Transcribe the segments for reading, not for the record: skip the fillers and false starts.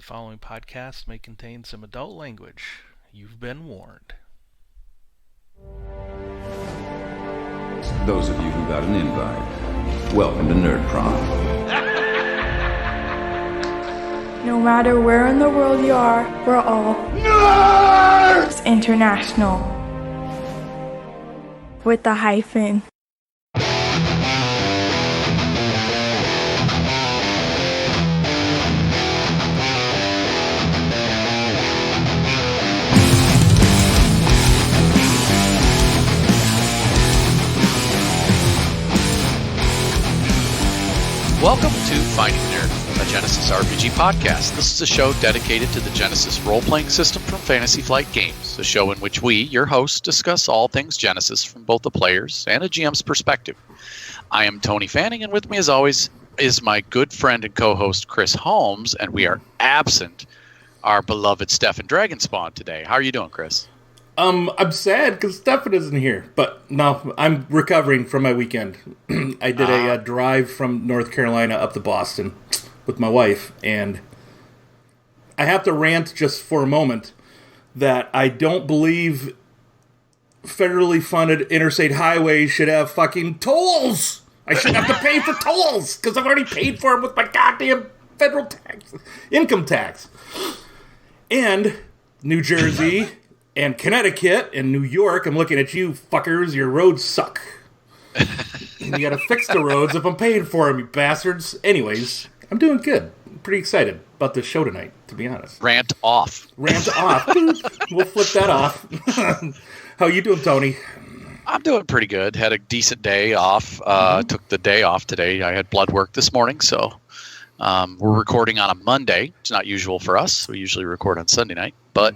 following podcast may contain some adult language. You've been warned. Those of you who got an invite, welcome to Nerd Prom. No matter where in the world you are, we're all nerds! International. With the hyphen. Welcome to Finding the Narrative, a Genesys RPG Podcast. This is a show dedicated to the Genesys role-playing system from Fantasy Flight Games, a show in which we, your hosts, discuss all things Genesys from both the player's and a GM's perspective. I am Tony Fanning, and with me, as always, is my good friend and co-host Chris Holmes, and we are absent our beloved Stefan Dragonspawn today. How are you doing, Chris? I'm sad because Stefan isn't here, but no, I'm recovering from my weekend. I did a drive from North Carolina up to Boston with my wife, and I have to rant just for a moment that I don't believe federally funded interstate highways should have fucking tolls. I shouldn't have to pay for tolls because I've already paid for them with my goddamn federal tax, income tax. And New Jersey and Connecticut and New York, I'm looking at you fuckers, your roads suck. You gotta fix the roads if I'm paying for them, you bastards. Anyways, I'm doing good. I'm pretty excited about this show tonight, to be honest. Rant off. Rant off. We'll flip that off. How you doing, Tony? I'm doing pretty good. Had a decent day off. Took the day off today. I had blood work this morning, so we're recording on a Monday. It's not usual for us. We usually record on Sunday night, but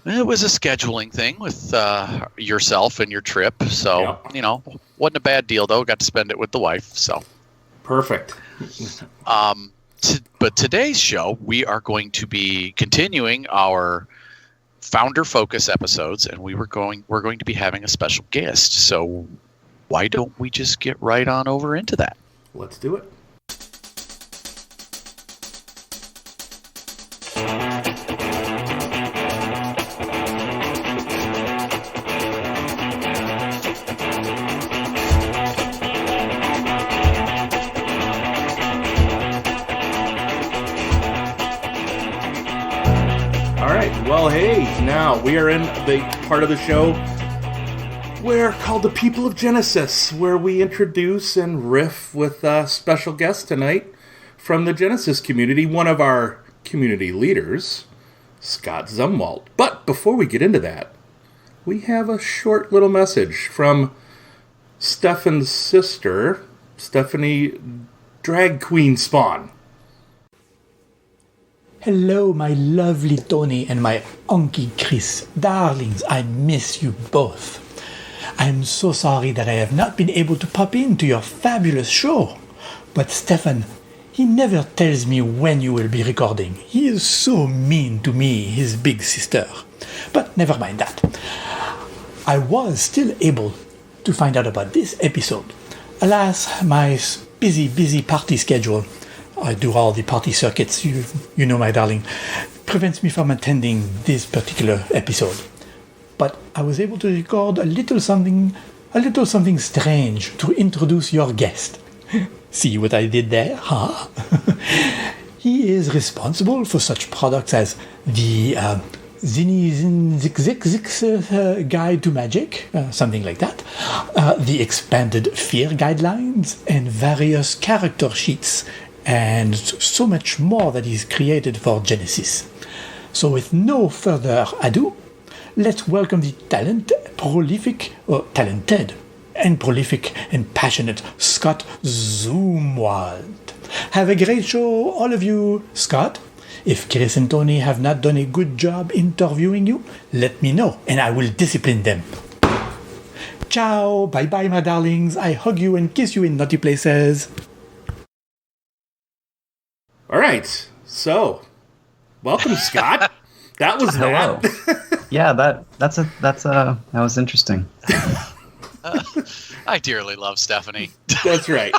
it was a scheduling thing with yourself and your trip. So, you know, wasn't a bad deal, though. Got to spend it with the wife, so. Perfect. But today's show, we are going to be continuing our founder focus episodes, and we're going to be having a special guest. So why don't we just get right on over into that? Let's do it. Well, hey, now we are in the part of the show called the People of Genesys, where we introduce and riff with a special guest tonight from the Genesys community, one of our community leaders, Scott Zumwalt. But before we get into that, we have a short little message from Stefan's sister, Stephanie Drag Queen Spawn. Hello, my lovely Tony and my Unky Chris. Darlings, I miss you both. I'm so sorry that I have not been able to pop into your fabulous show. But Stefan, he never tells me when you will be recording. He is so mean to me, his big sister. But never mind that. I was still able to find out about this episode. Alas, my busy party schedule, I do all the party circuits, you know, my darling, prevents me from attending this particular episode. But I was able to record a little something strange to introduce your guest. See what I did there, huh? He is responsible for such products as the Zszree Guide to Magic, something like that, the Expanded Fear Guidelines, and various character sheets, and so much more that is created for Genesys. So with no further ado, let's welcome the talented and passionate Scott Zumwalt. Have a great show, all of you. Scott, if Chris and Tony have not done a good job interviewing you, let me know and I will discipline them. Ciao, bye-bye, my darlings. I hug you and kiss you in naughty places. All right, so welcome, Scott. That was that. Yeah, that was interesting. I dearly love Stephanie. That's right.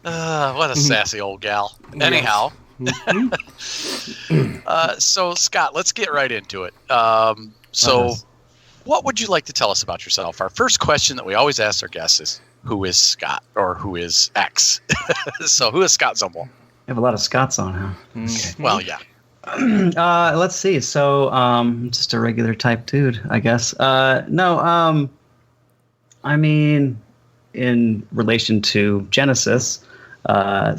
What a sassy old gal. Anyhow, So, Scott, let's get right into it. What would you like to tell us about yourself? Our first question that we always ask our guests is, who is Scott, or who is X? So, who is Scott Zumwalt? You have a lot of Scots on, huh? Okay. Well, yeah. Let's see. So, just a regular type dude, I guess. I mean, in relation to Genesys,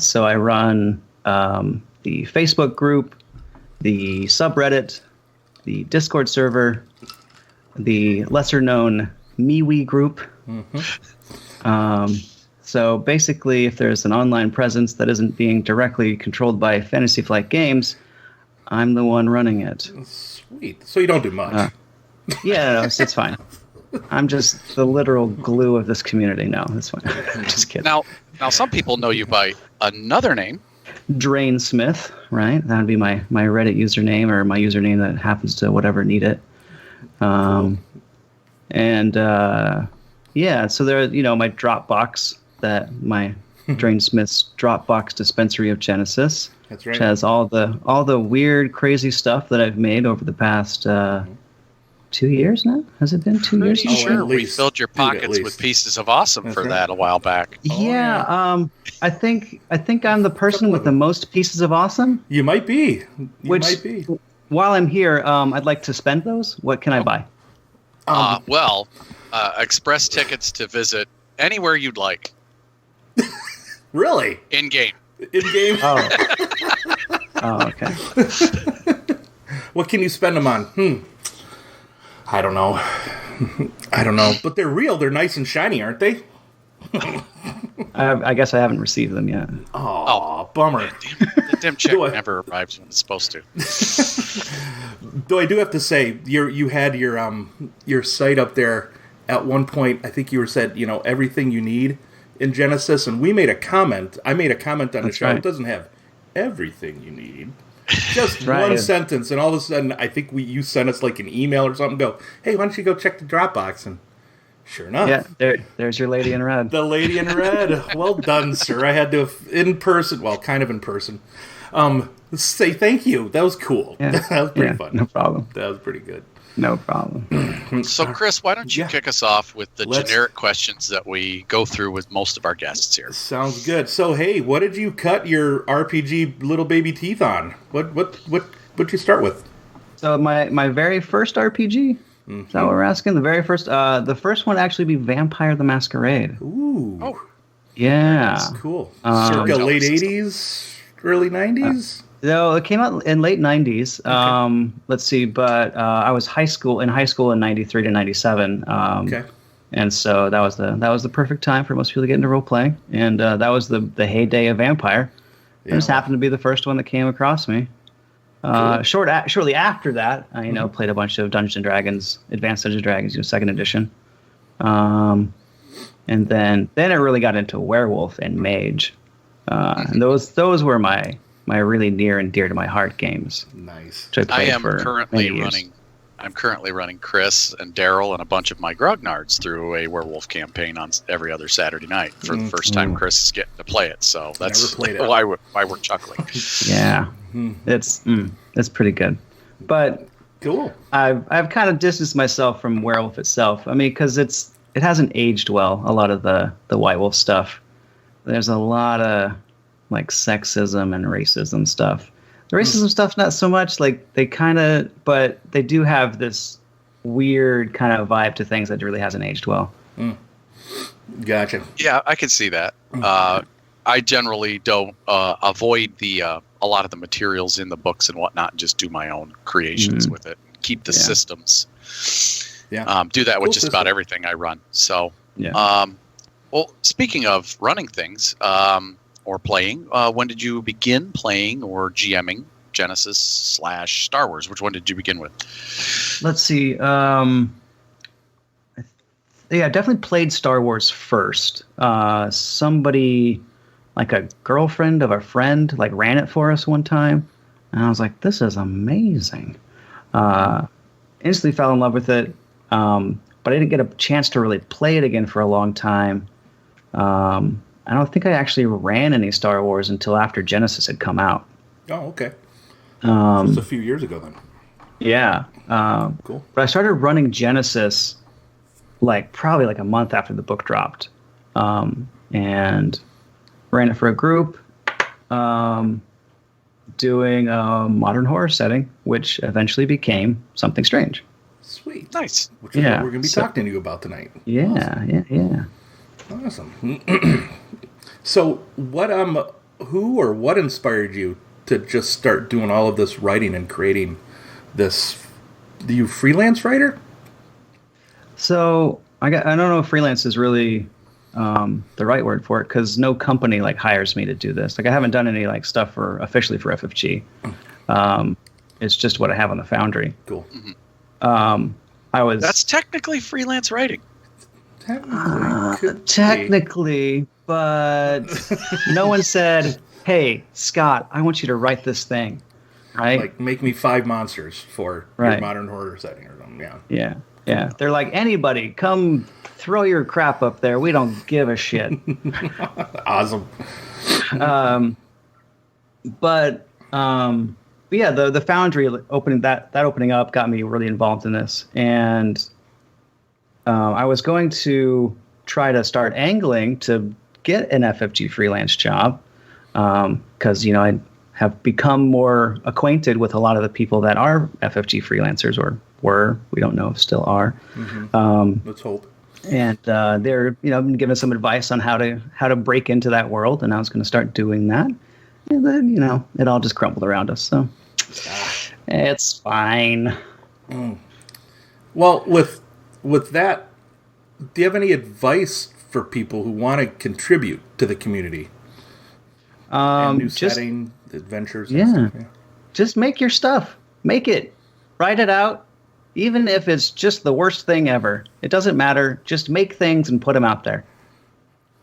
so I run the Facebook group, the subreddit, the Discord server, the lesser-known MeWe group. So basically, if there's an online presence that isn't being directly controlled by Fantasy Flight Games, I'm the one running it. Sweet. So you don't do much. No, it's fine. I'm just the literal glue of this community. No, that's fine. Just kidding. Now, some people know you by another name. Drain Smith, right? That would be my Reddit username, or my username that happens to whatever need it. So there, my Dropbox, my Drain Smith's Dropbox dispensary of Genesys. That's right. Which has all the weird, crazy stuff that I've made over the past 2 years now. Has it been 2 years? Pretty sure at we least. filled your pockets At with least. pieces of awesome That's for right. that a while back. Yeah. I think I'm the person with the most pieces of awesome. You might be. Which, while I'm here, I'd like to spend those. What can I buy? Express tickets to visit anywhere you'd like. Really? In game. In game? Oh, okay. What can you spend them on? I don't know. But they're real. They're nice and shiny, aren't they? I guess I haven't received them yet. Oh, bummer. The dim check Do I- never arrives when it's supposed to. Though I do have to say, you had your site up there at one point. I think you said everything you need in Genesys, and we made a comment. I made a comment on the show. right. It doesn't have everything you need. Just right. one sentence, and all of a sudden, I think you sent us like an email or something. Go, hey, why don't you go check the Dropbox? And sure enough, Yeah, there's your lady in red. the lady in red. Well done, sir. I had to in person. Well, kind of in person. Say thank you. That was cool. Yeah. That was pretty fun. No problem. That was pretty good. No problem. So, Chris, why don't you Yeah. kick us off with the Let's- generic questions that we go through with most of our guests here? Sounds good. So, hey, what did you cut your RPG little baby teeth on? What'd you start with? So my very first RPG. Is that what we're asking? The first one actually be Vampire the Masquerade. Ooh, Oh, Yeah. that's cool. Um, Circa late 80s, early 90s? So it came out in late 90s. Let's see, but I was in high school in 93 to 97. Okay. And so that was the perfect time for most people to get into role playing, and that was the heyday of Vampire. It just happened to be the first one that came across me. Shortly after that, I played a bunch of Dungeons and Dragons, Advanced Dungeons and Dragons, second edition, and then it really got into Werewolf and Mage, and those were my really near and dear to my heart games. Nice. Which I played am for currently many years. running. I'm currently running Chris and Daryl and a bunch of my grognards through a werewolf campaign on every other Saturday night for the first time Chris is getting to play it. So that's played it. why we're chuckling. Yeah, it's pretty good, but Cool. I've kind of distanced myself from Werewolf itself. I mean, because it hasn't aged well. A lot of the White Wolf stuff. There's a lot of like sexism and racism stuff. The racism stuff, not so much. Like but they do have this weird kind of vibe to things that really hasn't aged well. Gotcha. Yeah, I can see that. I generally don't avoid a lot of the materials in the books and whatnot, and just do my own creations with it. Keep the systems. Yeah. Do that with Cool just about system. everything I run. So, Yeah. well, speaking of running things or playing, when did you begin playing or GMing Genesys / Star Wars? Which one did you begin with? Let's see. Yeah, I definitely played Star Wars first. Somebody, like a girlfriend of a friend, like ran it for us one time, and I was like, "This is amazing." Instantly fell in love with it, but I didn't get a chance to really play it again for a long time. I don't think I actually ran any Star Wars until after Genesys had come out. Oh, okay. Just a few years ago then. Yeah. Cool. But I started running Genesys probably a month after the book dropped, and ran it for a group, doing a modern horror setting, which eventually became Something Strange. Sweet. Nice. Which is what we're going to be talking to you about tonight. Yeah, yeah. Awesome. So, who or what inspired you to just start doing all of this writing and creating this? Are you a freelance writer? So I don't know if freelance is really the right word for it, because no company hires me to do this. I haven't done any stuff officially for FFG. It's just what I have on the Foundry. Cool. That's technically freelance writing. Technically, but no one said, "Hey, Scott, I want you to write this thing." Right? Make me 5 monsters for your modern horror setting or something. Yeah. Yeah. They're like, anybody, come throw your crap up there. We don't give a shit. Awesome. But yeah, the Foundry opening up got me really involved in this, and I was going to try to start angling to get an FFG freelance job, because I have become more acquainted with a lot of the people that are FFG freelancers, or were. We don't know if still are. Mm-hmm. Let's hope. And they're been given some advice on how to break into that world, and I was going to start doing that. And then it all just crumbled around us. So it's fine. Well, with that, do you have any advice for people who want to contribute to the community? And new setting, adventures. And stuff, yeah. Just make your stuff. Make it. Write it out. Even if it's just the worst thing ever, it doesn't matter. Just make things and put them out there.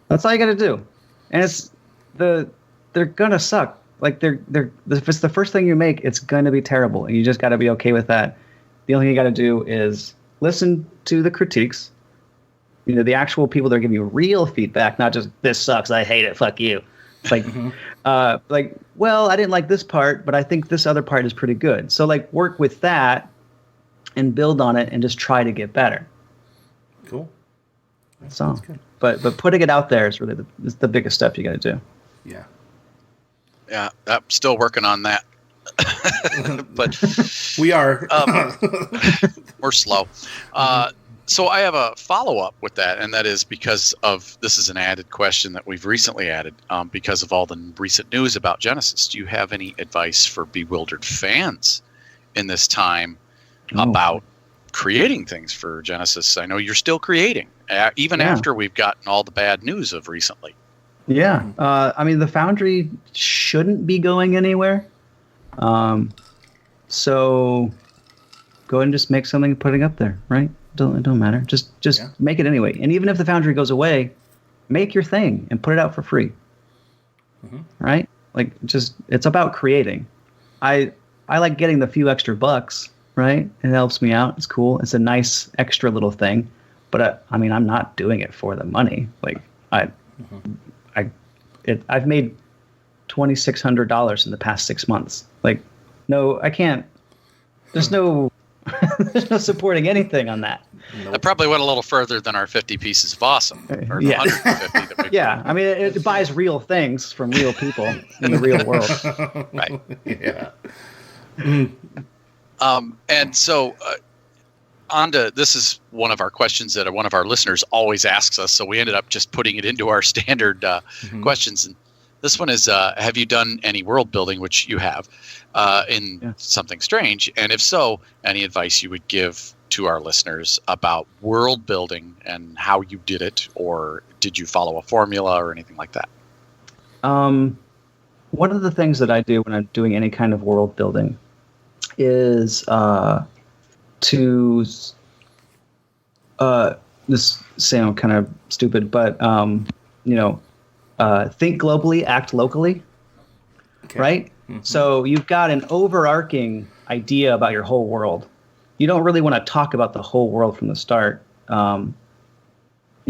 That's all you got to do. And they're gonna suck. If it's the first thing you make, it's gonna be terrible, and you just got to be okay with that. The only thing you got to do is listen to the critiques. The actual people that are giving you real feedback, not just "this sucks, I hate it, fuck you." It's well, I didn't like this part, but I think this other part is pretty good. So work with that and build on it and just try to get better. Cool. That's good. But putting it out there is really the biggest step you got to do. Yeah. Yeah, I'm still working on that. But we are. We're slow. So I have a follow-up with that, and that is because of, this is an added question that we've recently added because of all the recent news about Genesys. Do you have any advice for bewildered fans in this time about creating things for Genesys? I know you're still creating, even after we've gotten all the bad news of recently. Yeah. The Foundry shouldn't be going anywhere. So go ahead and just make something and put it up there, right? It don't matter. Just make it anyway. And even if the Foundry goes away, make your thing and put it out for free. Mm-hmm. Right? It's about creating. I like getting the few extra bucks, right? It helps me out. It's cool. It's a nice extra little thing. But I'm not doing it for the money. I've made $2,600 in the past 6 months. No, I can't. There's no supporting anything on that. That probably went a little further than our 50 pieces of awesome. Or 150 that we it buys real things from real people in the real world. Right. Yeah. And so this is one of our questions that one of our listeners always asks us, so we ended up just putting it into our standard questions. And this one is, have you done any world building, which you have, in Something Strange? And if so, any advice you would give to our listeners about world building and how you did it, or did you follow a formula or anything like that? One of the things that I do when I'm doing any kind of world building is this sound kind of stupid, but think globally, act locally. Okay. Right? Mm-hmm. So you've got an overarching idea about your whole world. You don't really want to talk about the whole world from the start. You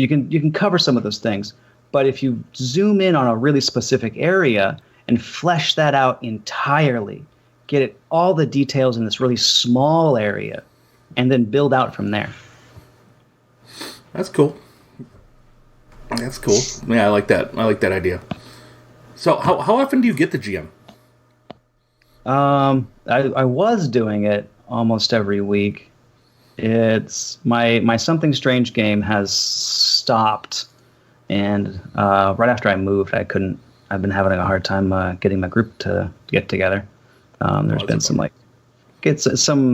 can cover some of those things, but if you zoom in on a really specific area and flesh that out entirely. Get it all the details in this really small area, and then build out from there. That's cool. That's cool. Yeah, I like that. I like that idea. So, how often do you get the GM? I was doing it almost every week. It's my Something Strange game has stopped, and right after I moved, I've been having a hard time getting my group to get together. There's been some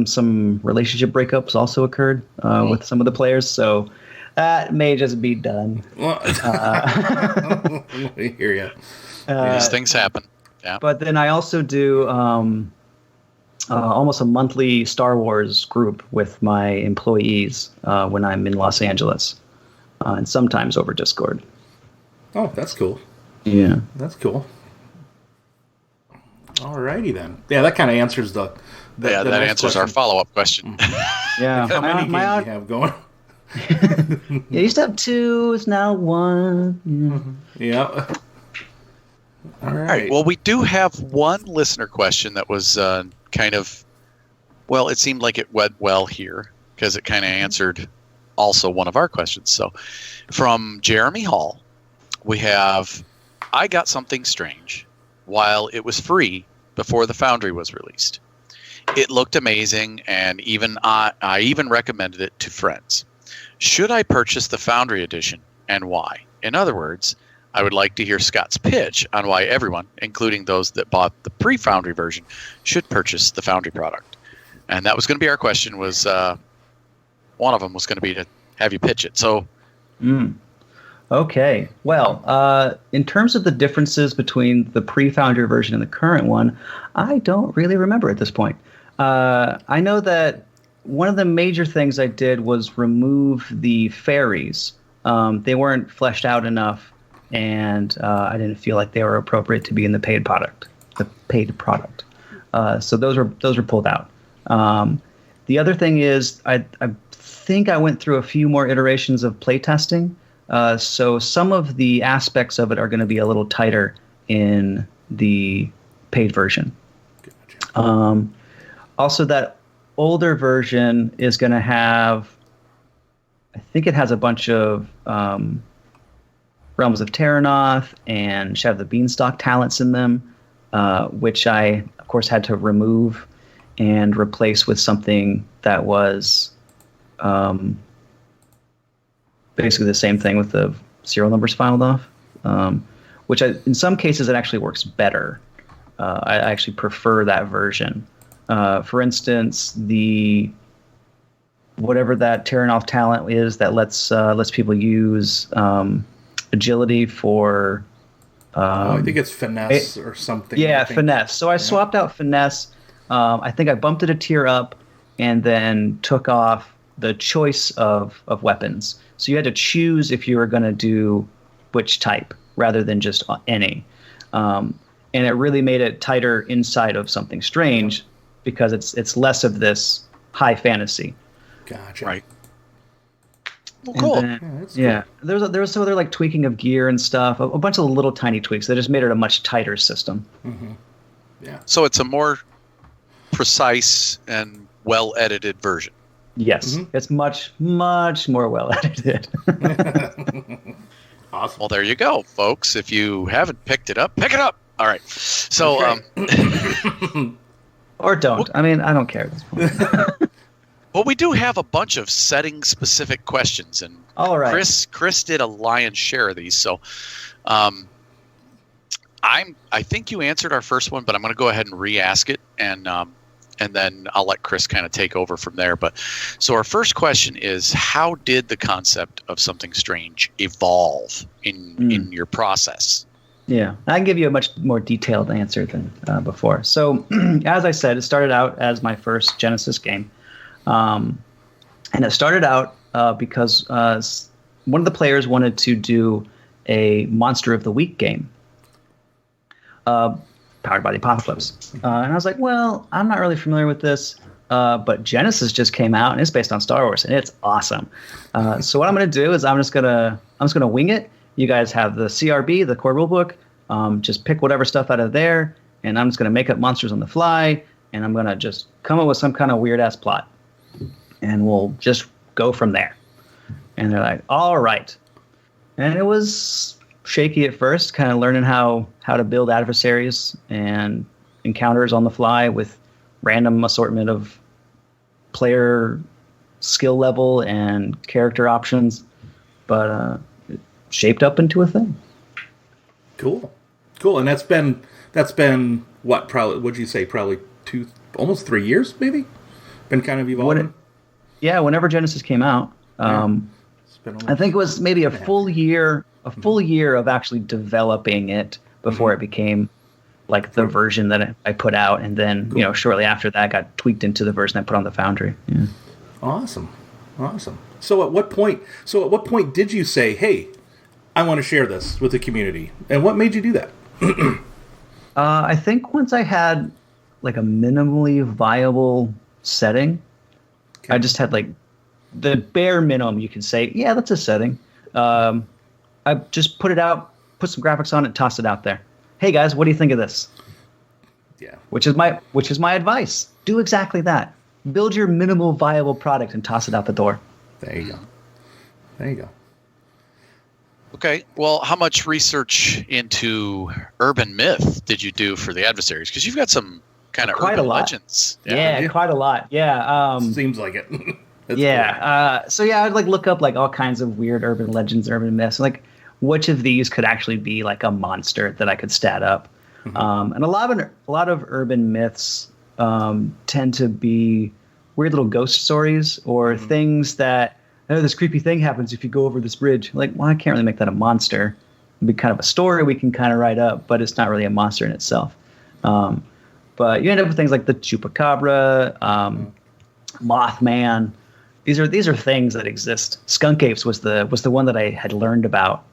some relationship breakups also occurred with some of the players, so that may just be done. I hear you. These things happen. Yeah. But then I also do almost a monthly Star Wars group with my employees when I'm in Los Angeles, and sometimes over Discord. Oh, that's cool. Yeah, that's cool. Alrighty then. Yeah, that kind of answers the that answers question. Our follow-up question. Yeah. How many games do you have going? Yeah, I used to have 2. It's now 1. Yeah. All right. Well, we do have one listener question that was kind of, well, it seemed like it went well here because it kind of answered also one of our questions. So from Jeremy Hall, we have, I got Something Strange while it was free before the Foundry was released. It looked amazing, and I even recommended it to friends. Should I purchase the Foundry edition, and why? In other words, I would like to hear Scott's pitch on why everyone, including those that bought the pre-Foundry version, should purchase the Foundry product. And that was going to be our question. Was one of them was going to be to have you pitch it. So, okay. Well, in terms of the differences between the pre-Foundry version and the current one, I don't really remember at this point. I know that one of the major things I did was remove the fairies. They weren't fleshed out enough, and I didn't feel like they were appropriate to be in the paid product. So those were pulled out. The other thing is I think I went through a few more iterations of playtesting. So some of the aspects of it are going to be a little tighter in the paid version. Gotcha. Also, that older version is going to have, I think it has a bunch of Realms of Terranoth and Shadow of the Beanstalk talents in them, which I, of course, had to remove and replace with something that was basically the same thing with the serial numbers filed off, which in some cases it actually works better. I actually prefer that version. For instance, whatever that Terranoth talent is that lets people use agility for. I think it's finesse or something. Yeah, finesse. So I swapped out finesse. I think I bumped it a tier up, and then took off the choice of weapons. So you had to choose if you were going to do which type rather than just any. And it really made it tighter inside of Something Strange because it's less of this high fantasy. Gotcha. Right. Well, cool. Then, there was some other like tweaking of gear and stuff, a bunch of little tiny tweaks that just made it a much tighter system. Mm-hmm. Yeah. So it's a more precise and well-edited version. Yes, It's much, much more well-edited. Awesome. Well, there you go, folks. If you haven't picked it up, pick it up. All right. So, or don't. I mean, I don't care at this point. Well, we do have a bunch of setting-specific questions, and all right. Chris did a lion's share of these. So, I think you answered our first one, but I'm going to go ahead and re-ask it, and then I'll let Chris kind of take over from there. But so our first question is, how did the concept of Something Strange evolve in your process? Yeah, I can give you a much more detailed answer than before. So, as I said, it started out as my first Genesys game. And it started out because one of the players wanted to do a Monster of the Week game powered by the Apocalypse. And I was like, well, I'm not really familiar with this, but Genesys just came out, and it's based on Star Wars, and it's awesome. So what I'm going to do is I'm just going to wing it. You guys have the CRB, the core rulebook. Just pick whatever stuff out of there, and I'm just going to make up monsters on the fly, and I'm going to just come up with some kind of weird-ass plot. And we'll just go from there. And they're like, all right. And it was shaky at first, kind of learning how to build adversaries and encounters on the fly with random assortment of player skill level and character options. But it shaped up into a thing. Cool. And that's been what, probably, what'd you say, probably almost 3 years, maybe? Been kind of evolving? Whenever Genesys came out. I think it was maybe a full year of actually developing it before it became like the version that I put out, and then shortly after that got tweaked into the version I put on the Foundry. Yeah. Awesome. So at what point did you say, "Hey, I want to share this with the community"? And what made you do that? I think once I had like a minimally viable setting, I just had like the bare minimum you can say, yeah, that's a setting. I just put it out, put some graphics on it, toss it out there. Hey guys, what do you think of this? Yeah. Which is my advice. Do exactly that. Build your minimal viable product and toss it out the door. There you go. Okay. Well, how much research into urban myth did you do for the adversaries? Because you've got some kind of urban legends. Yeah, quite a lot. Yeah. Seems like it. Yeah. Cool. So I'd like look up like all kinds of weird urban legends, urban myths, like which of these could actually be like a monster that I could stat up. Mm-hmm. And a lot of urban myths tend to be weird little ghost stories or things that this creepy thing happens if you go over this bridge. Like, well, I can't really make that a monster. It'd be kind of a story we can kind of write up, but it's not really a monster in itself. But you end up with things like the Chupacabra, Mothman. These are things that exist. Skunk apes was the one that I had learned about,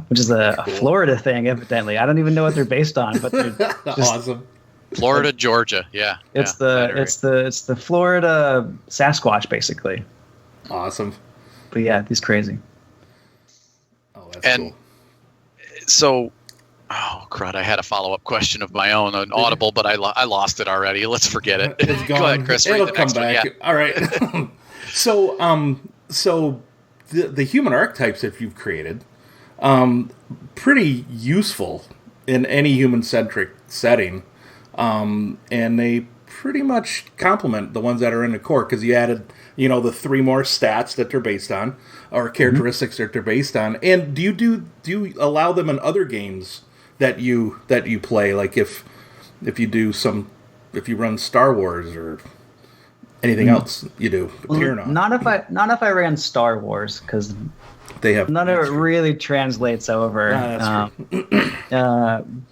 which is a Florida thing, evidently. I don't even know what they're based on, but they're just, awesome. Florida, Georgia, yeah. It's the Florida Sasquatch, basically. Awesome. But yeah, he's crazy. Oh, that's cool. So, oh crud! I had a follow-up question of my own on Audible, but I lost it already. Let's forget it. It's gone. Go ahead, Chris. It'll come back. Yeah. All right. So the human archetypes that you've created, pretty useful in any human-centric setting, and they pretty much complement the ones that are in the core because you added, the 3 more stats that they're based on or characteristics that they're based on. And do you allow them in other games that you play? Like if you run Star Wars or anything else you do? Not if I ran Star Wars, because they have none of it really translates over.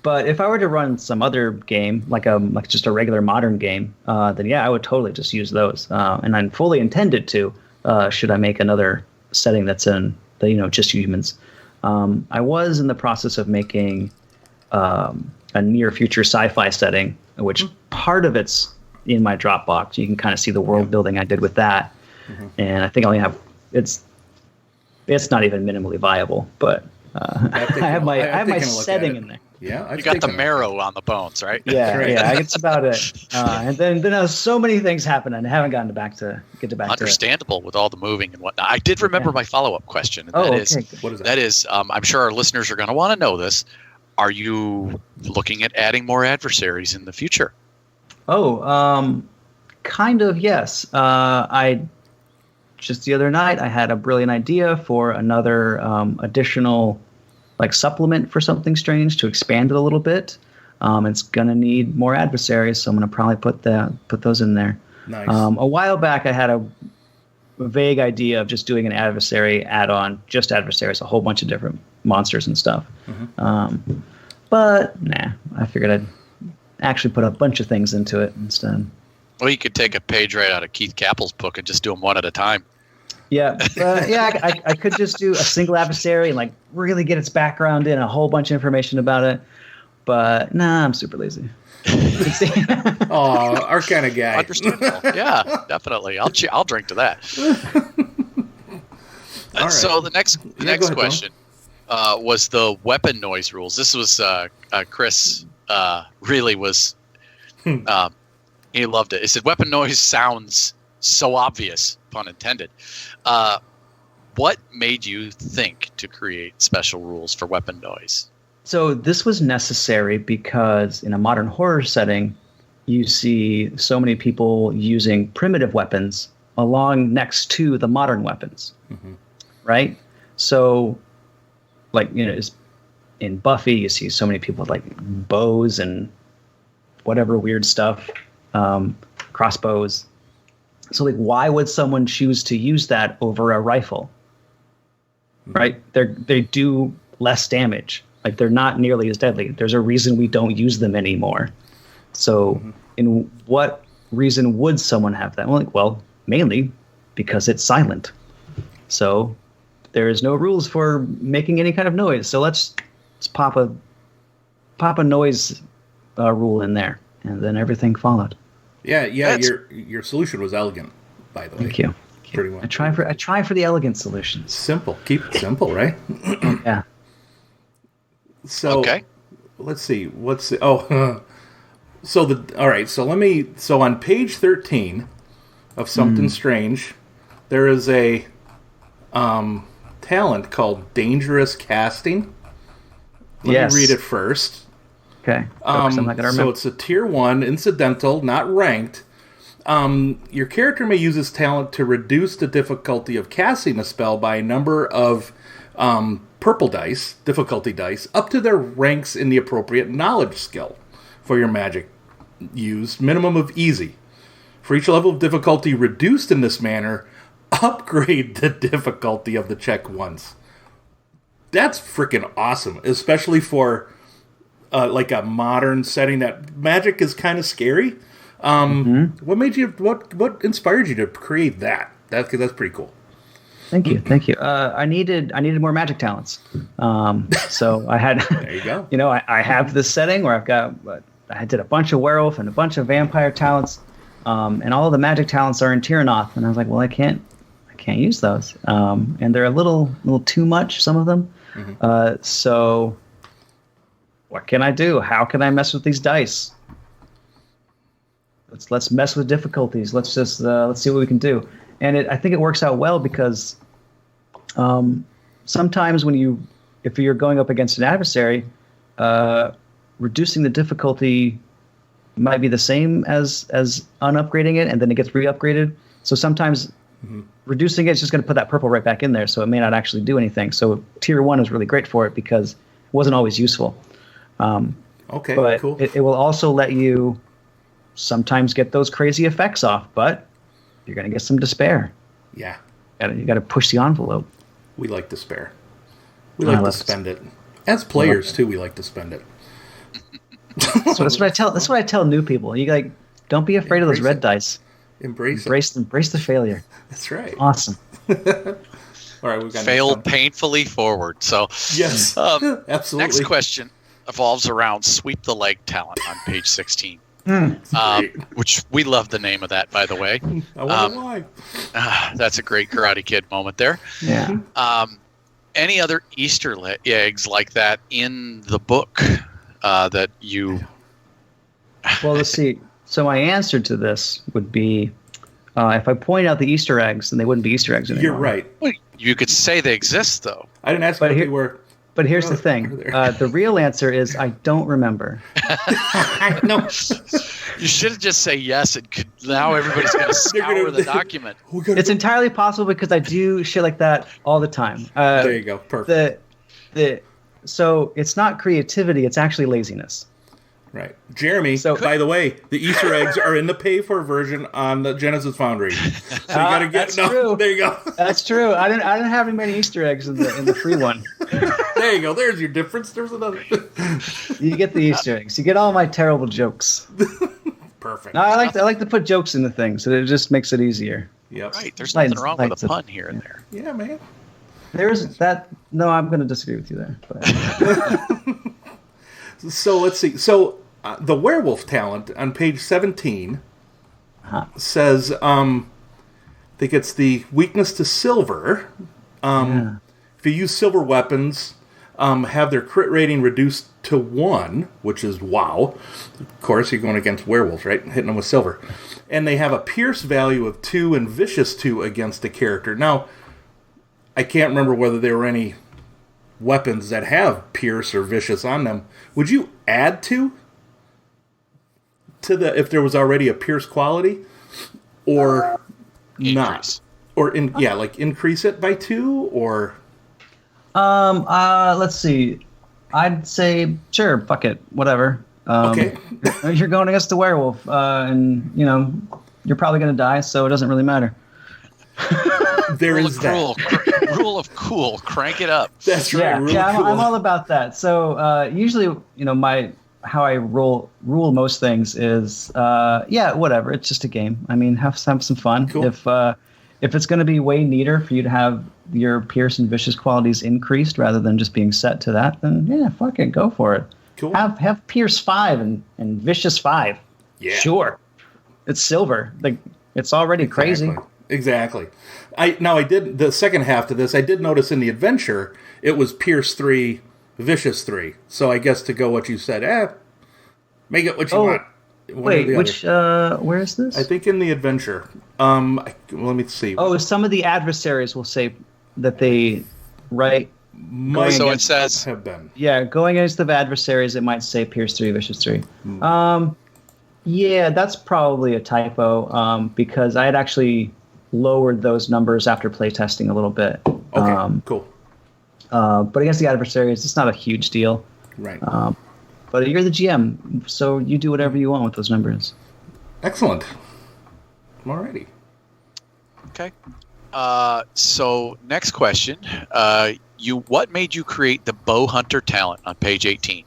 But if I were to run some other game, like just a regular modern game, then yeah, I would totally just use those. And I'm fully intended to. Should I make another setting that's in just humans? I was in the process of making a near future sci-fi setting, which part of it's in my Dropbox. You can kind of see the world building I did with that. And I think I only have it's not even minimally viable, but I have my setting in there. Yeah, you got the marrow on the bones, right? Yeah, right. Yeah, that's about it. And then so many things happen, and I haven't gotten back to get back. Understandable with all the moving and whatnot. I did remember my follow-up question. And what is that? That is, I'm sure our listeners are going to want to know this. Are you looking at adding more adversaries in the future? Oh, kind of, yes. Just the other night, I had a brilliant idea for another additional supplement for Something Strange to expand it a little bit. It's going to need more adversaries, so I'm going to probably put those in there. Nice. A while back, I had a vague idea of just doing an adversary add-on, just adversaries, a whole bunch of different monsters and stuff. But nah, I figured I'd actually put a bunch of things into it instead. Well, you could take a page right out of Keith Cappell's book and just do them one at a time. Yeah, I could just do a single adversary and really get its background in, a whole bunch of information about it. But nah, I'm super lazy. Oh, our kind of guy. Understandable. Yeah, definitely. I'll drink to that. Right. So the next question. was the weapon noise rules. This was Chris really was. He loved it. He said weapon noise sounds so obvious, pun intended. What made you think to create special rules for weapon noise? So this was necessary because in a modern horror setting, you see so many people using primitive weapons along next to the modern weapons, right? So, like, in Buffy, you see so many people with like bows and whatever weird stuff, crossbows. So, like, why would someone choose to use that over a rifle? Right? They do less damage. Like, they're not nearly as deadly. There's a reason we don't use them anymore. So, in what reason would someone have that? Well, mainly because it's silent. So, there is no rules for making any kind of noise. So let's pop a noise rule in there, and then everything followed. Yeah. Your solution was elegant, by the way. Thank you. Pretty much. I try for the elegant solutions. Simple. Keep it simple, right? Yeah. So okay. Let's see. All right. So on page 13 of Something Strange, there is a talent called Dangerous Casting. Let me read it first. Okay. I'm not gonna remember. So it's a tier 1, incidental, not ranked. Your character may use this talent to reduce the difficulty of casting a spell by a number of purple dice, difficulty dice, up to their ranks in the appropriate knowledge skill for your magic used, minimum of easy. For each level of difficulty reduced in this manner, upgrade the difficulty of the check once. That's freaking awesome, especially for like a modern setting that magic is kind of scary. What made you? What inspired you to create that? That's pretty cool. Thank you. I needed more magic talents. So I had. There you go. I have this setting where I did a bunch of werewolf and a bunch of vampire talents, and all of the magic talents are in Tyranoth, and I was like, well, I can't use those, and they're a little too much, some of them. So what can I do? How can I mess with these dice? Let's mess with difficulties. Let's just let's see what we can do. And I think it works out well because sometimes if you're going up against an adversary, reducing the difficulty might be the same as unupgrading it, and then it gets re-upgraded. So sometimes reducing it is just going to put that purple right back in there, so it may not actually do anything. So tier 1 is really great for it because it wasn't always useful. Okay, but cool. It will also let you sometimes get those crazy effects off, but you're going to get some despair. Yeah. You got to push the envelope. We like despair. We like to spend it. As players, too, we like to spend it. So that's what I tell new people. You don't be afraid of those red dice. Embrace the failure. That's right. Awesome. All right, we've got fail painfully forward. So yes, absolutely. Next question evolves around sweep the leg talent on page 16. Which we love the name of that, by the way. I wonder why. That's a great Karate Kid moment there. Yeah. Any other Easter eggs like that in the book that you? Well, let's see. So my answer to this would be, if I point out the Easter eggs, then they wouldn't be Easter eggs anymore. You're right. Well, you could say they exist, though. I didn't ask what they were. But here's the thing. The real answer is I don't remember. No. You should just say yes, and now everybody's going to scour the document. It's entirely possible because I do shit like that all the time. There you go. Perfect. So it's not creativity. It's actually laziness. Right. Jeremy, by the way, the Easter eggs are in the pay-for version on the Genesys Foundry. So you got to get... True. There you go. That's true. I didn't have any many Easter eggs in the free one. There you go. There's your difference. There's another. You get the Easter eggs. You get all my terrible jokes. Perfect. No, I like to put jokes in the thing, so it just makes it easier. Yep. Right. There's nothing wrong with a pun here and there. Yeah, man. There's that... No, I'm going to disagree with you there. But. So let's see. So the werewolf talent on page 17 says I think it's the weakness to silver. If you use silver weapons, have their crit rating reduced to 1, which is wow. Of course, you're going against werewolves, right? Hitting them with silver. And they have a pierce value of 2 and vicious 2 against a character. Now, I can't remember whether there were any weapons that have pierce or vicious on them. Would you add 2 to the if there was already a pierce quality, or not? Or increase it by 2, or let's see. I'd say sure, fuck it, whatever. Okay. You're going against the werewolf, and you're probably going to die, so it doesn't really matter. There is that. Rule of cool. Crank it up. That's right. I'm all about that. So usually, how I rule most things is whatever. It's just a game. I mean, have some fun. Cool. If it's going to be way neater for you to have your pierce and vicious qualities increased rather than just being set to that, then fuck it, go for it. Cool. Have pierce 5 and vicious 5. Yeah. Sure. It's silver. Like it's already crazy. Exactly. I did the second half to this. I did notice in the adventure it was pierce 3, vicious 3. So I guess to go what you said, make it what you want. Wait, which where is this? I think in the adventure. Let me see. Oh, some of the adversaries will say that they So it says have been. Yeah, going against the adversaries, it might say pierce 3, vicious 3. Yeah, that's probably a typo because I had actually lowered those numbers after playtesting a little bit. Okay, cool. But against the adversaries, it's not a huge deal. Right. But you're the GM, so you do whatever you want with those numbers. Excellent. Alrighty. Okay. So next question. What made you create the bow hunter talent on page 18?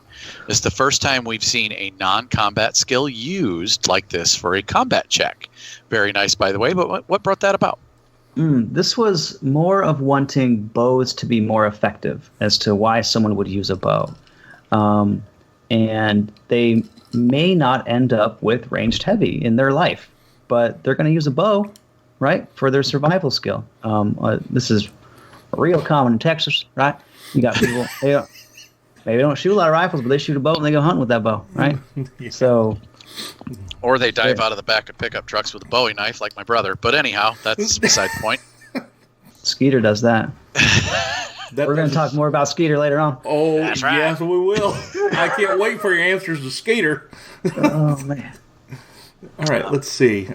This is the first time we've seen a non-combat skill used like this for a combat check. Very nice, by the way, but what brought that about? This was more of wanting bows to be more effective as to why someone would use a bow. And they may not end up with ranged heavy in their life, but they're going to use a bow, right, for their survival skill. This is real common in Texas, right? You got people, maybe they don't shoot a lot of rifles, but they shoot a bow and they go hunting with that bow, right? Yeah. So, or they dive out of the back of pickup trucks with a Bowie knife like my brother. But anyhow, that's beside the point. Skeeter does that. We're going to talk more about Skeeter later on. Oh, that's right. Yes, we will. I can't wait for your answers to Skeeter. Oh, man. All right, let's see.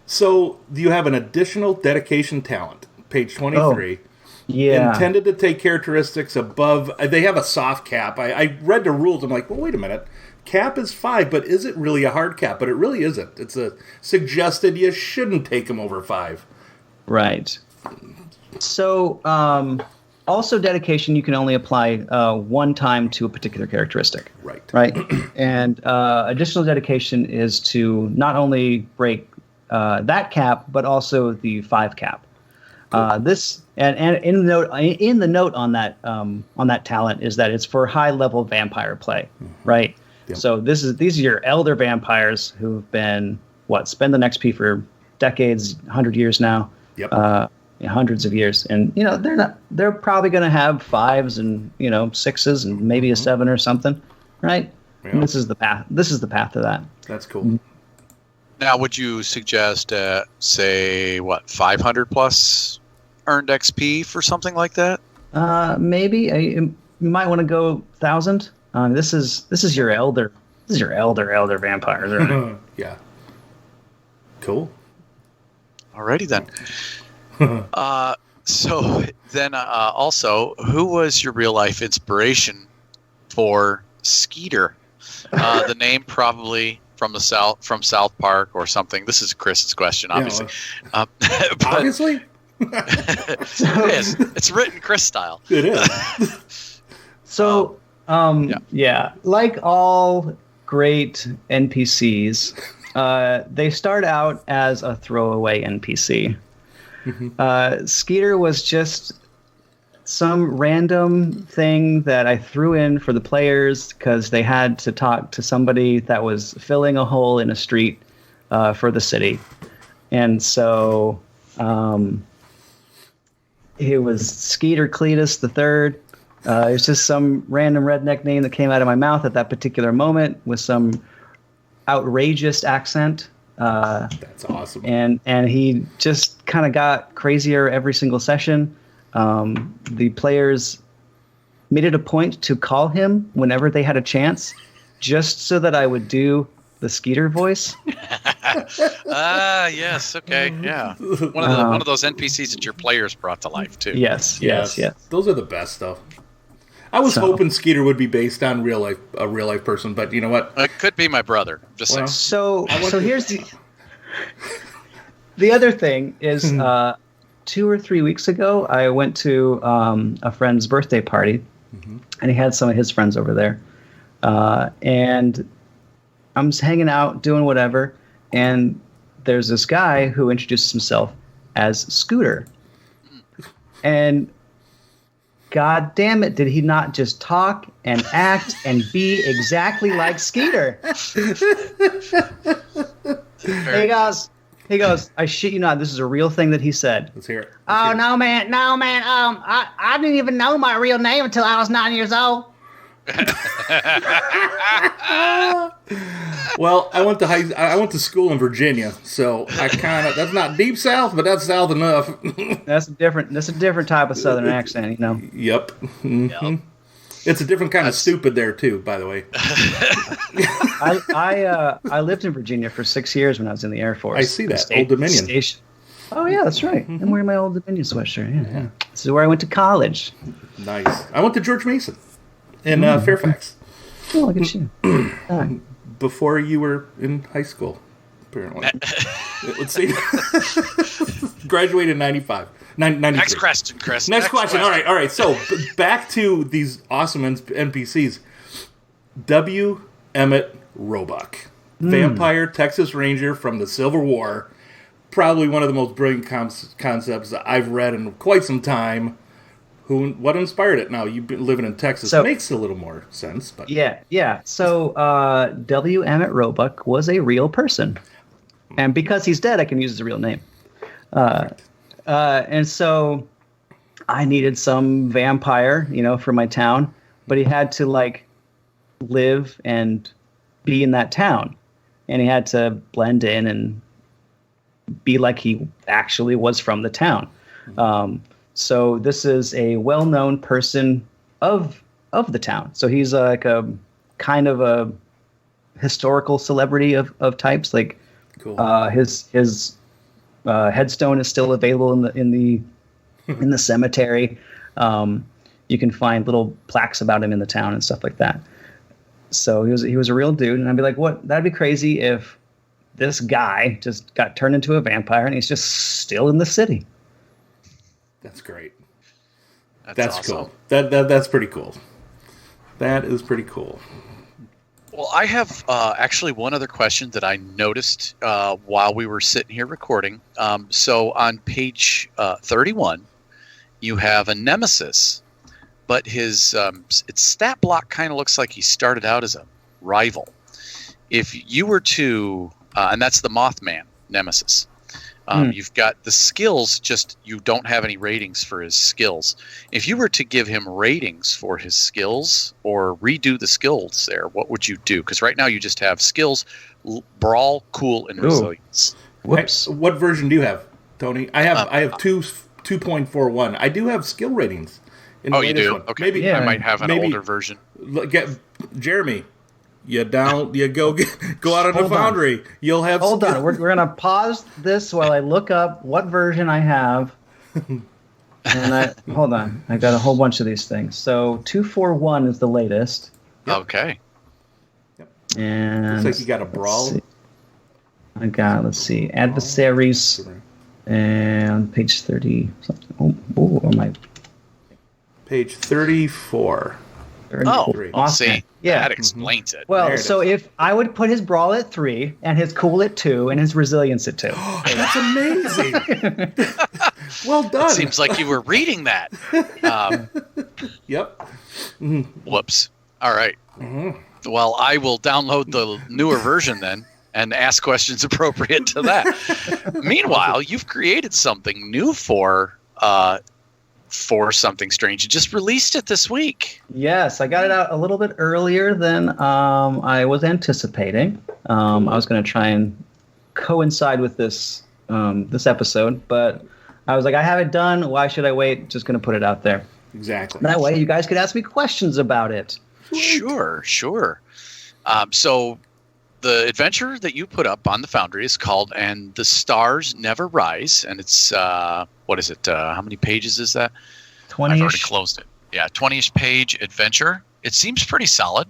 So do you have an additional dedication talent? Page 23. Yeah. Intended to take characteristics above... They have a soft cap. I read the rules. I'm like, well, wait a minute. Cap is 5, but is it really a hard cap? But it really isn't. It's a suggested you shouldn't take them over 5. Right. So, also dedication you can only apply one time to a particular characteristic. Right. Right. And additional dedication is to not only break that cap, but also the 5 cap. Cool. This and in the note on that talent is that it's for high level vampire play, right? Yep. So these are your elder vampires who've been spend the next P for decades, 100 years now. Yep. Hundreds of years, and they're probably going to have 5s and 6s and maybe a 7 or something, right? Yeah. And this is the path to that. That's cool. Now, would you suggest, say, 500 plus earned XP for something like that? Maybe you might want to go 1,000. This is your elder. This is your elder vampires, right? Yeah. Cool. Alrighty then. So then, also, who was your real life inspiration for Skeeter? The name probably from South Park or something. This is Chris's question, obviously. Yeah, obviously. It is. It's written Chris style. It is. So, yeah, like all great NPCs, they start out as a throwaway NPC. Mm-hmm. Skeeter was just some random thing that I threw in for the players because they had to talk to somebody that was filling a hole in a street for the city. And so It was Skeeter Cletus the Third. It was just some random redneck name that came out of my mouth at that particular moment with some outrageous accent. That's awesome. And he just kind of got crazier every single session. The players made it a point to call him whenever they had a chance, just so that I would do the Skeeter voice. Yes, okay, yeah. One of those NPCs that your players brought to life too. Yes. Those are the best, though. I was hoping Skeeter would be based on a real life person, but you know what? It could be my brother. Just saying. So here's the other thing is 2 or 3 weeks ago, I went to a friend's birthday party, and he had some of his friends over there, and I'm just hanging out, doing whatever, and there's this guy who introduces himself as Scooter. And God damn it, did he not just talk and act and be exactly like Skeeter? He goes, I shit you not, this is a real thing that he said. Let's hear it. No, man. I didn't even know my real name until I was 9 years old. Well, I went to school in Virginia, so that's not deep South, but that's South enough. That's a different type of Southern accent, you know. Yep. Yep. It's a different kind of stupid there too, by the way. I lived in Virginia for 6 years when I was in the Air Force. I see that. Old Dominion. Station. Oh yeah, that's right. I'm wearing my Old Dominion sweatshirt. Yeah. This is where I went to college. Nice. I went to George Mason in Fairfax. Oh, look at you. Before you were in high school, apparently. Let's see. Graduated in 95. 93. Next question, Chris. Next question. All right. So back to these awesome NPCs. W. Emmett Roebuck. Vampire Texas Ranger from the Civil War. Probably one of the most brilliant concepts that I've read in quite some time. What inspired it? Now, you've been living in Texas. So, it makes a little more sense. But Yeah. So W. Emmett Roebuck was a real person. And because he's dead, I can use his real name. And so I needed some vampire, for my town. But he had to, live and be in that town. And he had to blend in and be like he actually was from the town. So this is a well-known person of the town. So he's like a kind of a historical celebrity of types. Like cool. His headstone is still available in the cemetery. You can find little plaques about him in the town and stuff like that. So he was a real dude, and I'd be like, what? That'd be crazy if this guy just got turned into a vampire and he's just still in the city. That's great. That's awesome. Cool. That's pretty cool. That is pretty cool. Well, I have actually one other question that I noticed while we were sitting here recording. So on page 31, you have a nemesis, but his its stat block kind of looks like he started out as a rival. If you were to, and that's the Mothman nemesis. You've got the skills, just you don't have any ratings for his skills. If you were to give him ratings for his skills or redo the skills there, what would you do? Because right now you just have skills, brawl, cool, and resilience. Whoops. What version do you have, Tony? I have 2.41. I do have skill ratings. In the you do? One. Okay. Maybe I might have an older version. Jeremy. You go out on the Foundry. You'll have. Hold on, we're gonna pause this while I look up what version I have. And hold on, I got a whole bunch of these things. So 2.41 is the latest. Yep. Okay. Yep. And looks like you got a brawl. Let's see, adversaries, and page 30 something. Oh, my. Page 34. Awesome. See, that explains it. Well, so if I would put his brawl at 3 and his cool at 2 and his resilience at 2. That's amazing. Well done. It seems like you were reading that. Yep. Mm-hmm. Whoops. All right. Mm-hmm. Well, I will download the newer version then and ask questions appropriate to that. Meanwhile, you've created something new for for Something Strange. You just released it this week. Yes, I got it out a little bit earlier than I was anticipating. I was going to try and coincide with this this episode, but I was like, I have it done. Why should I wait? Just going to put it out there. Exactly. That way you guys could ask me questions about it. Sure. So the adventure that you put up on the Foundry is called And the Stars Never Rise, and it's what is it? How many pages is that? 20-ish. I've already closed it. Yeah, 20-ish page adventure. It seems pretty solid.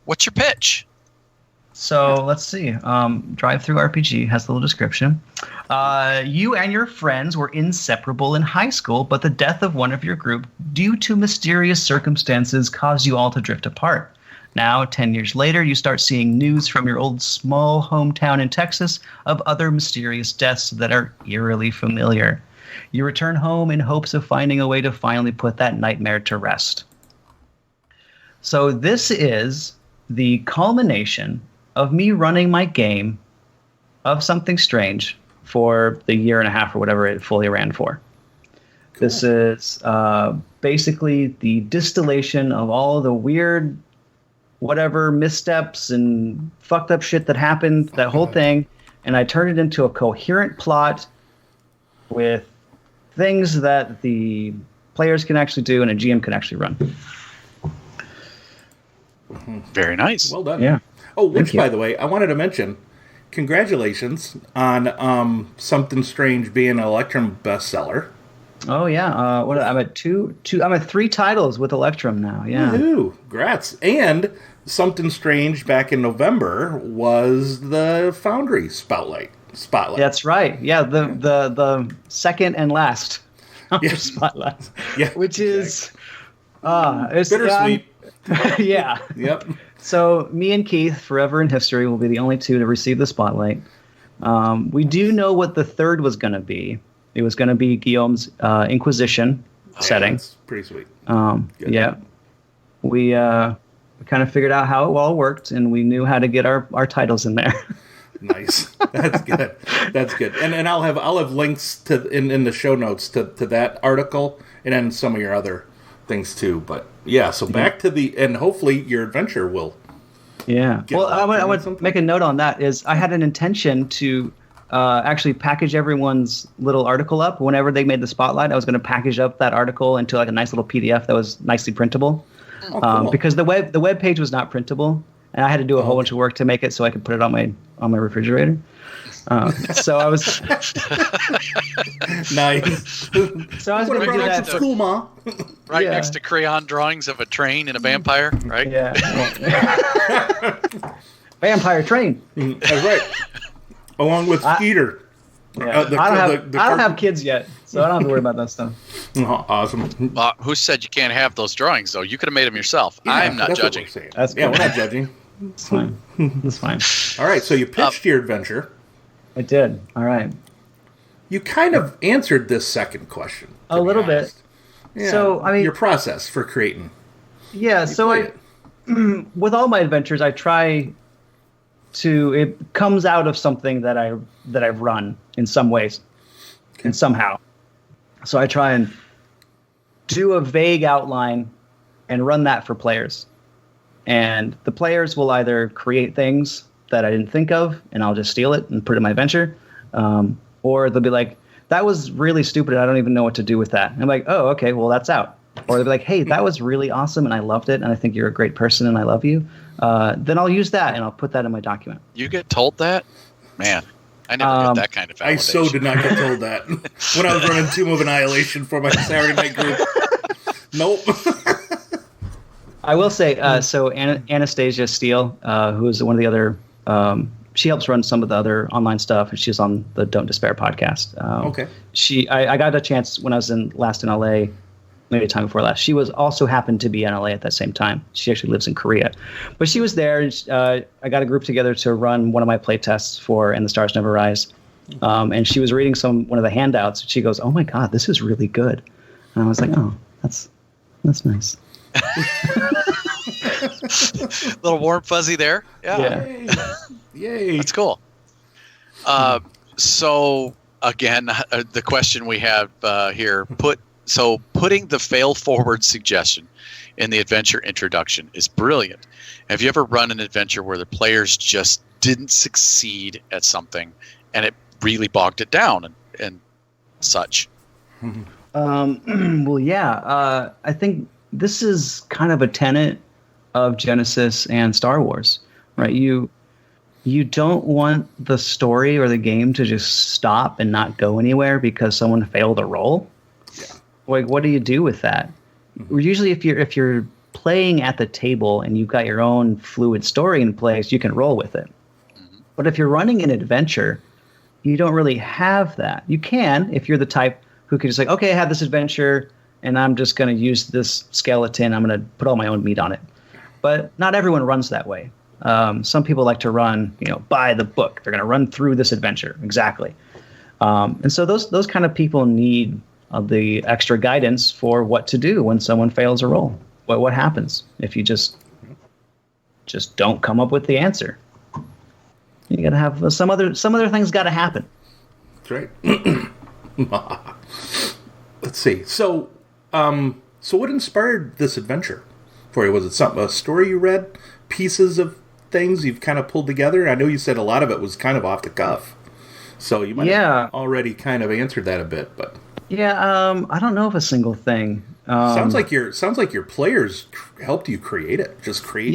What's your pitch? So let's see. Drive-Through RPG has a little description. You and your friends were inseparable in high school, but the death of one of your group, due to mysterious circumstances, caused you all to drift apart. Now, 10 years later, you start seeing news from your old small hometown in Texas of other mysterious deaths that are eerily familiar. You return home in hopes of finding a way to finally put that nightmare to rest. So this is the culmination of me running my game of Something Strange for the year and a half or whatever it fully ran for. Cool. This is basically the distillation of all the weird whatever missteps and fucked up shit that happened, that whole thing, and I turned it into a coherent plot with things that the players can actually do and a GM can actually run. Very nice. Well done. Yeah. Oh, which, by the way, I wanted to mention, congratulations on Something Strange being an Electrum bestseller. Oh yeah, I'm at I'm at 3 titles with Electrum now. Yeah. Woohoo! Congrats. And Something Strange back in November was the Foundry Spotlight. That's right. Yeah, the second and last Spotlight. Yeah, which is it's bittersweet. Yeah. Yep. So me and Keith, forever in history, will be the only 2 to receive the Spotlight. We do know what the third was going to be. It was going to be Guillaume's Inquisition setting. That's pretty sweet. Yeah. We kind of figured out how it all worked, and we knew how to get our titles in there. Nice. That's good. That's good. And I'll have links to in the show notes to that article and then some of your other things too. But yeah, so back to and hopefully your adventure will. Yeah. Well, I want to make a note on that. Is I had an intention to actually package everyone's little article up whenever they made the Spotlight. I was going to package up that article into like a nice little PDF that was nicely printable. Oh, cool. Because the web page was not printable, and I had to do a whole bunch of work to make it so I could put it on my refrigerator. So I was nice. So I was going to do that. School, Ma. Right next to crayon drawings of a train and a vampire, right? Yeah. Vampire train. That's right. Along with Skeeter. Yeah. I don't have kids yet, so I don't have to worry about that stuff. Oh, awesome. Who said you can't have those drawings, though? You could have made them yourself. Yeah, I'm not judging. That's cool. We're not judging. It's fine. That's fine. All right, so you pitched your adventure. I did. All right. You kind of answered this second question. A little bit. Yeah, so, I mean, your process for creating. Yeah, so with all my adventures, I try to. It comes out of something that I've run in some ways, and somehow. So I try and do a vague outline and run that for players, and the players will either create things that I didn't think of, and I'll just steal it and put it in my adventure, or they'll be like, "That was really stupid. I don't even know what to do with that." And I'm like, "Oh, okay, well that's out." Or they'll be like, "Hey, that was really awesome, and I loved it, and I think you're a great person, and I love you." Then I'll use that, and I'll put that in my document. You get told that? Man, I never got that kind of validation. I so did not get told that when I was running Tomb of Annihilation for my Saturday night group. Nope. I will say, so Anastasia Steele, who is one of the other, she helps run some of the other online stuff, and she's on the Don't Despair podcast. Okay. I got a chance when I was last in LA, maybe a time before last. She was also happened to be in LA at that same time. She actually lives in Korea, but she was there. And I got a group together to run one of my play tests for And the Stars Never Rise, and she was reading one of the handouts. And she goes, "Oh my God, this is really good," and I was like, "Oh, that's nice." Little warm fuzzy there. Yeah. Yay. That's cool. So again, the question we have here, put So putting the fail forward suggestion in the adventure introduction is brilliant. Have you ever run an adventure where the players just didn't succeed at something and it really bogged it down and such? Well, yeah. I think this is kind of a tenet of Genesis and Star Wars, right? You don't want the story or the game to just stop and not go anywhere because someone failed a roll. Yeah. Like, what do you do with that? Usually, if you're playing at the table and you've got your own fluid story in place, you can roll with it. But if you're running an adventure, you don't really have that. You can, if you're the type who can just like, okay, I have this adventure, and I'm just going to use this skeleton. I'm going to put all my own meat on it. But not everyone runs that way. Some people like to run, by the book. They're going to run through this adventure. Exactly. And so those kind of people need the extra guidance for what to do when someone fails a roll. What happens if you just don't come up with the answer? You got to have some other things got to happen. That's right. Let's see. So what inspired this adventure for you? Was it a story you read, pieces of things you've kind of pulled together? I know you said a lot of it was kind of off the cuff, so you might have already kind of answered that a bit. But I don't know of a single thing. Sounds like your players helped you create it. Just create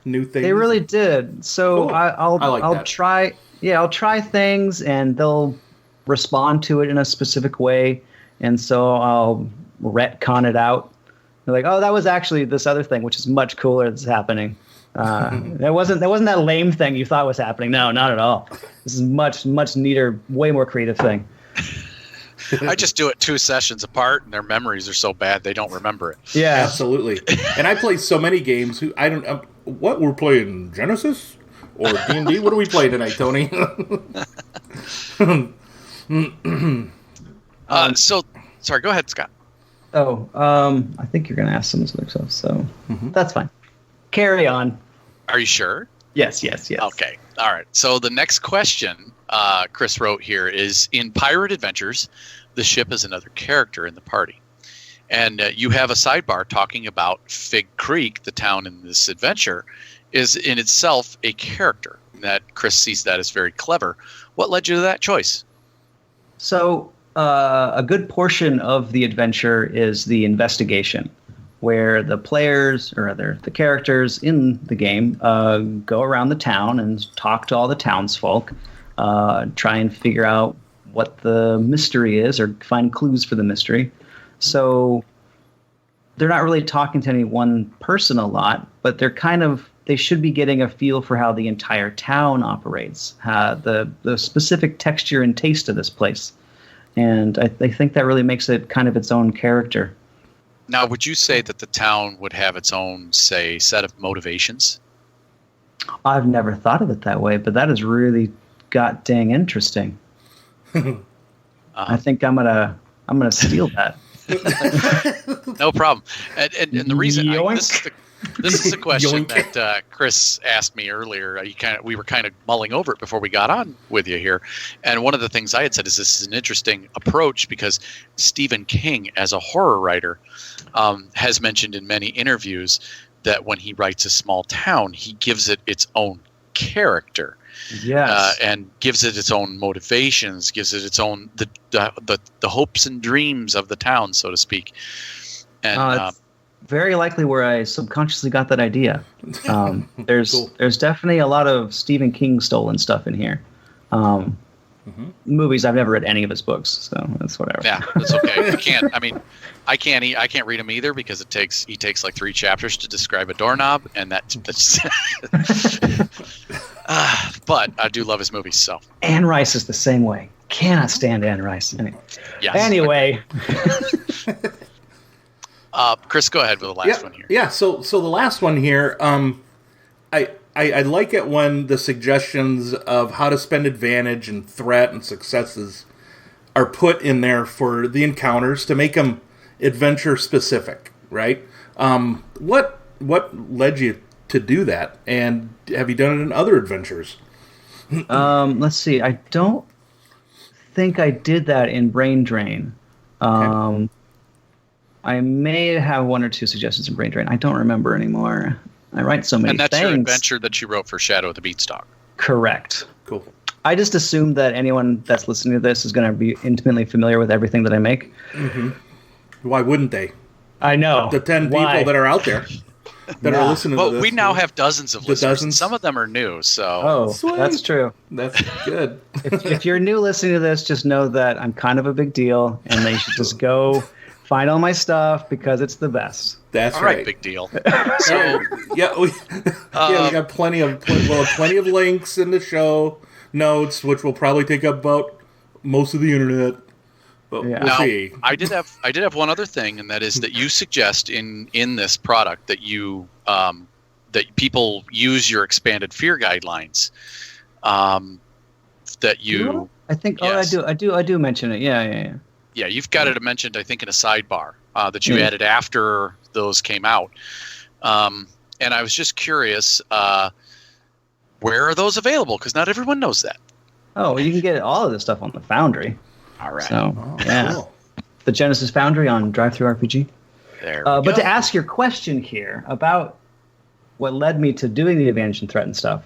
new things. They really did. So cool. I'll try. Yeah, I'll try things, and they'll respond to it in a specific way, and so I'll retcon it out. They're like, oh, that was actually this other thing, which is much cooler that's happening. That wasn't that lame thing you thought was happening. No, not at all. This is much neater, way more creative thing. I just do it 2 sessions apart, and their memories are so bad they don't remember it. Yeah, absolutely. And I play so many games. What we're playing, Genesis or D&D? What do we play tonight, Tony? Sorry, go ahead, Scott. Oh, I think you're going to ask some other stuff, so that's fine. Carry on. Are you sure? Yes. Okay. All right. So the next question Chris wrote here is, in Pirate Adventures, the ship is another character in the party. And you have a sidebar talking about Fig Creek, the town in this adventure, is in itself a character. That Chris sees that as very clever. What led you to that choice? So a good portion of the adventure is the investigation, where the players, or rather the characters in the game, go around the town and talk to all the townsfolk, try and figure out what the mystery is or find clues for the mystery. So they're not really talking to any one person a lot, but they should be getting a feel for how the entire town operates, the specific texture and taste of this place. And I think that really makes it kind of its own character. Now, would you say that the town would have its own, say, set of motivations? I've never thought of it that way, but that is really god dang interesting. I think I'm gonna steal that. No problem. And the reason this is a question that Chris asked me earlier. We were kind of mulling over it before we got on with you here, and one of the things I had said is this is an interesting approach because Stephen King, as a horror writer, has mentioned in many interviews that when he writes a small town, he gives it its own character. Yes. And gives it its own motivations, gives it its own the hopes and dreams of the town, so to speak. And very likely where I subconsciously got that idea. There's definitely a lot of Stephen King stolen stuff in here. Movies, I've never read any of his books, so that's whatever. Yeah, that's okay. I can't read them either because he takes like 3 chapters to describe a doorknob, and that's but I do love his movies. So Anne Rice is the same way. Cannot stand Anne Rice. Anyway. Chris, go ahead with the last one here. Yeah, so the last one here, I like it when the suggestions of how to spend advantage and threat and successes are put in there for the encounters to make them adventure specific, right? What led you to do that, and have you done it in other adventures? Let's see. I don't think I did that in Brain Drain. Okay. I may have one or two suggestions in Brain Drain. I don't remember anymore. I write so many things. And that's your adventure that you wrote for Shadow of the Beanstalk. Correct. Cool. I just assume that anyone that's listening to this is going to be intimately familiar with everything that I make. Mm-hmm. Why wouldn't they? I know. The 10 people that are out there that are listening to this. Well, we now have dozens of listeners. Dozens? Some of them are new, so... Oh, Sweet. That's true. That's good. If you're new listening to this, just know that I'm kind of a big deal, and that you should just go find all my stuff because it's the best. That's all right. Big deal. So, we got plenty of links in the show notes, which will probably take up about most of the internet. But we'll see. I did have one other thing, and that is that you suggest in this product that you that people use your expanded fear guidelines. That you, I think. Yes. Oh, I do mention it. Yeah. Yeah, you've got it mentioned, I think, in a sidebar that you added after those came out. And I was just curious, where are those available? Because not everyone knows that. Oh, well, you can get all of this stuff on the Foundry. All right. So, cool. The Genesys Foundry on Drive-Thru-RPG. There we But go. to ask your question here about what led me to doing the Advantage and Threat and stuff,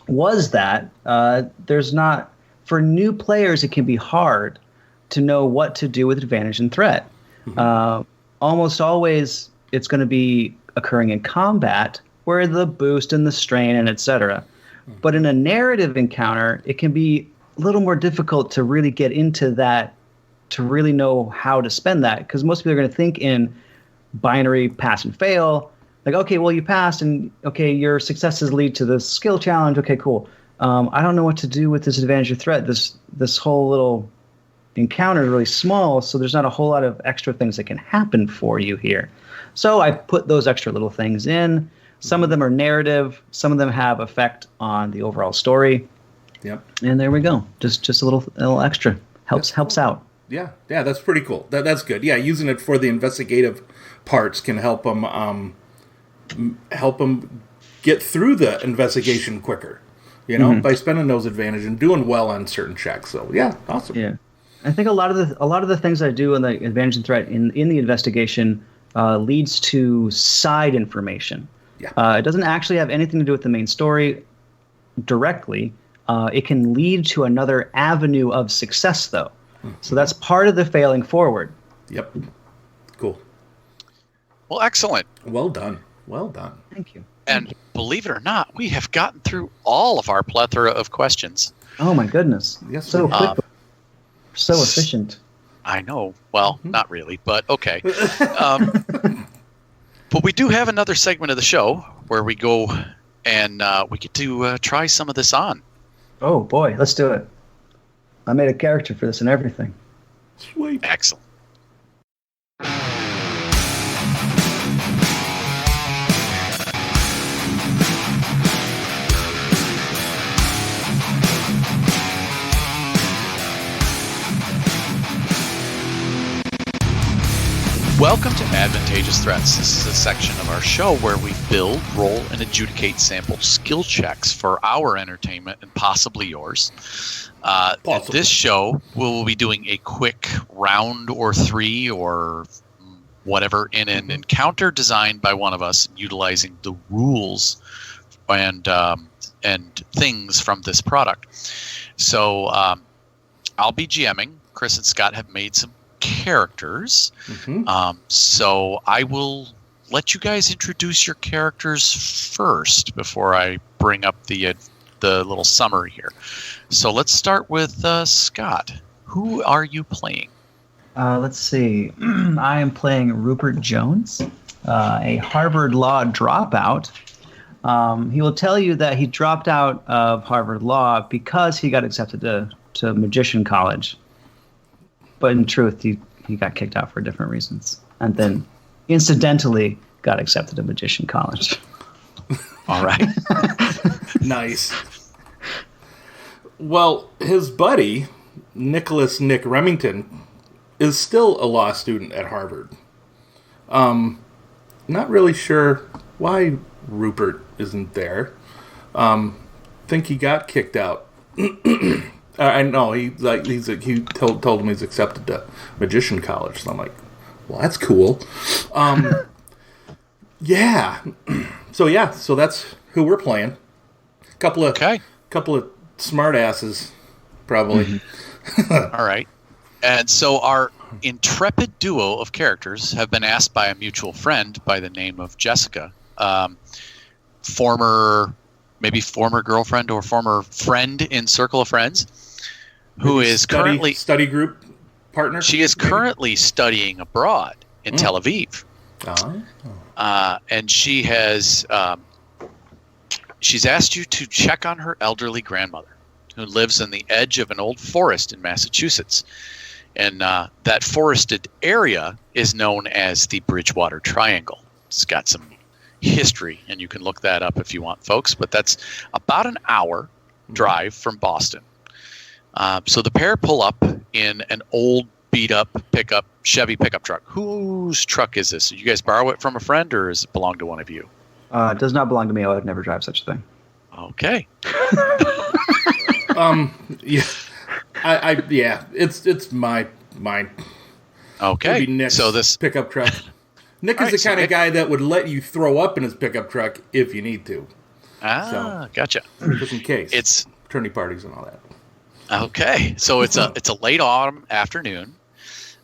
was that there's not, for new players, it can be hard to know what to do with Advantage and Threat. Mm-hmm. Almost always, it's going to be occurring in combat, where the boost and the strain and etc. Mm-hmm. But in a narrative encounter, it can be a little more difficult to really get into that, to really know how to spend that, because most people are going to think in binary pass and fail. Like, okay, well, you passed, and okay, your successes lead to the skill challenge. Okay, cool. I don't know what to do with this advantage or threat. This whole little encounter is really small, so there's not a whole lot of extra things that can happen for you here. So I put those extra little things in. Some of them are narrative. Some of them have effect on the overall story. Yep. And there we go. Just a little extra helps out. Yeah, that's pretty cool. That's good. Yeah, using it for the investigative parts can help them get through the investigation quicker. By spending those advantage and doing well on certain checks. So yeah, awesome. Yeah, I think a lot of the things I do in the advantage and threat in the investigation leads to side information. Yeah. It doesn't actually have anything to do with the main story directly. It can lead to another avenue of success, though. Mm-hmm. So that's part of the failing forward. Yep. Cool. Well, excellent. Well done. Thank you. And believe it or not, we have gotten through all of our plethora of questions. Oh, my goodness. Yes, so quick. So efficient. I know. Well, not really, but okay. But we do have another segment of the show where we go and we get to try some of this on. Oh, boy. Let's do it. I made a character for this and everything. Sweet. Excellent. Welcome to Advantageous Threats. This is a section of our show where we build, roll, and adjudicate sample skill checks for our entertainment and possibly yours. In this show, we'll be doing a quick round or three or whatever in an encounter designed by one of us utilizing the rules and things from this product. So I'll be GMing. Chris and Scott have made some characters. Mm-hmm. So I will let you guys introduce your characters first before I bring up the little summary here. So let's start with Scott. Who are you playing? Let's see. I am playing Rupert Jones, a Harvard Law dropout. He will tell you that he dropped out of Harvard Law because he got accepted to Magician College. But in truth, he got kicked out for different reasons. And then incidentally got accepted to Magician College. All right. Nice. Well, his buddy, Nick Remington, is still a law student at Harvard. Not really sure why Rupert isn't there. Think he got kicked out. I know he told him he's accepted to Magician College. So I'm like, Well, that's cool. Yeah. So that's who we're playing. Couple of smart asses, probably. All right. And so our intrepid duo of characters have been asked by a mutual friend by the name of Jessica, former girlfriend or former friend in Circle of Friends, who is currently study group partner. She is currently studying abroad in Tel Aviv. And she has she's asked you to check on her elderly grandmother, who lives in the edge of an old forest in Massachusetts. And that forested area is known as the Bridgewater Triangle. It's got some history, and you can look that up if you want, folks. But that's about an hour drive from Boston. So the pair pull up in an old, beat-up Chevy pickup truck. Whose truck is this? Did you guys borrow it from a friend, or does it belong to one of you? It does not belong to me. I would never drive such a thing. Okay. Yeah. It's mine. Okay. Maybe Nick's so this pickup truck. Nick is the kind of guy that would let you throw up in his pickup truck if you need to. Gotcha. Just in case. It's fraternity parties and all that. Okay. So it's a late autumn afternoon,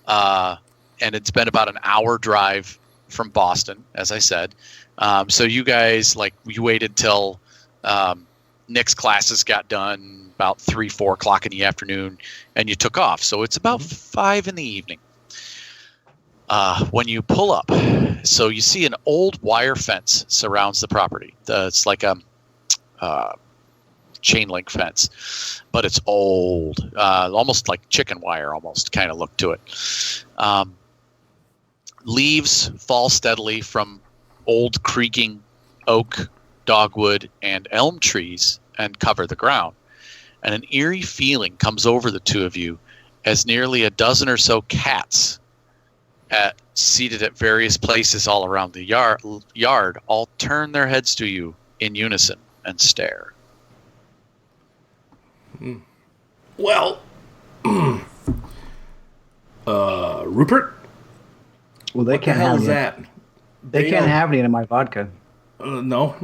and it's been about an hour drive from Boston, as I said. So you guys, you waited till Nick's classes got done about 3-4 o'clock in the afternoon, and you took off. So it's about 5 in the evening when you pull up. So you see an old wire fence surrounds the property. It's like a chain link fence, but it's old, almost like chicken wire, almost kind of look to it. Leaves fall steadily from old creaking oak, dogwood, and elm trees and cover the ground. And an eerie feeling comes over the two of you as nearly a dozen or so cats seated at various places all around the yard all turn their heads to you in unison and stare. Well, Rupert? Well, they can't have that. They can't have any of my vodka. No.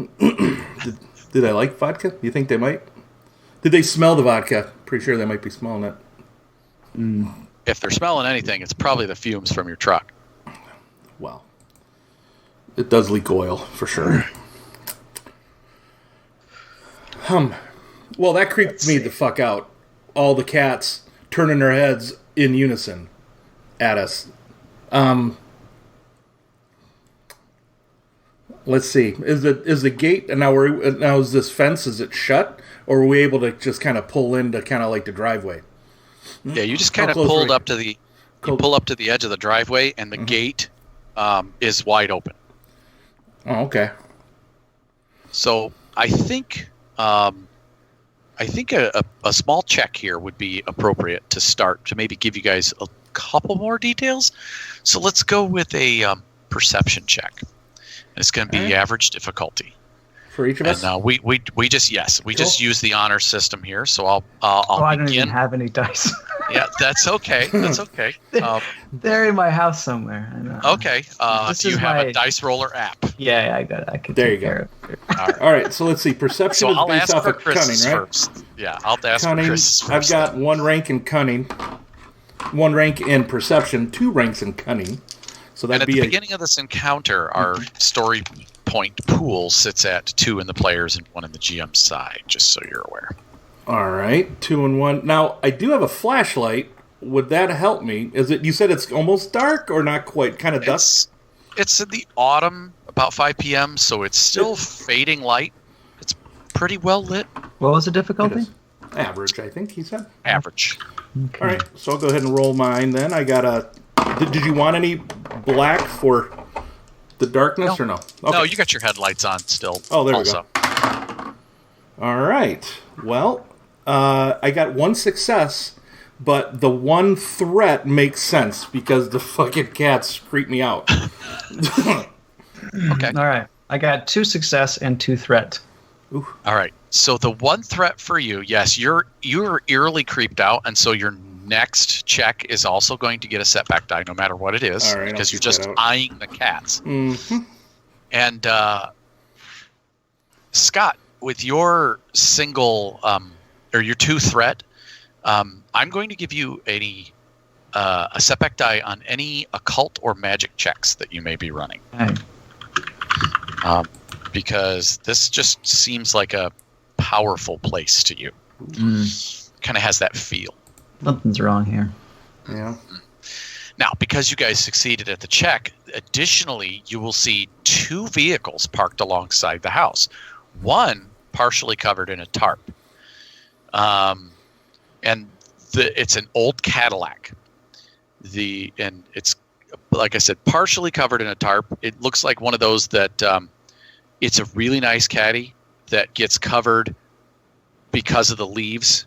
Did I like vodka? You think they might? Did they smell the vodka? Pretty sure they might be smelling it. If they're smelling anything, it's probably the fumes from your truck. Well, it does leak oil, for sure. Well, that creeped me the fuck out. All the cats turning their heads in unison at us. Let's see. Is the gate now is this fence? Is it shut, or were we able to just kind of pull into kind of like the driveway? Yeah, you just kind of pulled up to the pull up to the edge of the driveway, and the gate is wide open. Oh, okay. So I think a small check here would be appropriate to start to maybe give you guys a couple more details. So let's go with a perception check. It's going to be average difficulty for each of us. And we just just use the honor system here. So I'll I begin. don't even have any dice. Yeah, that's okay. That's okay. They're in my house somewhere. I know. Okay. Do you have a dice roller app? Yeah, I got it. I can there take you care go. of it. All right. So let's see. Perception So is I'll based ask off for of Chris's cunning, right? first. Yeah, I'll ask Cunning. for Chris's first. I've got 1 rank in cunning, 1 rank in perception, 2 ranks in cunning. So that'd and at be the beginning of this encounter, our story point pool sits at 2 in the players and 1 in the GM side, just so you're aware. All right, 2 and 1. Now I do have a flashlight. Would that help me? Is it? You said it's almost dark or not quite? Kind of dusk. It's in the autumn, about 5 p.m., so it's still fading light. It's pretty well lit. What was the difficulty? Average, I think he said. Average. Okay. All right, so I'll go ahead and roll mine then. I got a. Did you want any black for the darkness or no? Okay. No, you got your headlights on still. Oh, there also. we go. All right. Well, I got 1 success, but the 1 threat makes sense because the fucking cats creep me out. Okay. All right. I got 2 success and 2 threat. Ooh. All right. So the 1 threat for you, yes, you're eerily creeped out, and so you're next check is also going to get a setback die, no matter what it is, All right, because you're just eyeing the cats. Mm-hmm. And Scott, with your single or your 2 threat, I'm going to give you a setback die on any occult or magic checks that you may be running. Right. Because this just seems like a powerful place to you. Kind of has that feel. Something's wrong here. Yeah. Now, because you guys succeeded at the check, additionally, you will see 2 vehicles parked alongside the house. One partially covered in a tarp. And it's an old Cadillac. And it's, like I said, partially covered in a tarp. It looks like one of those that it's a really nice caddy that gets covered because of the leaves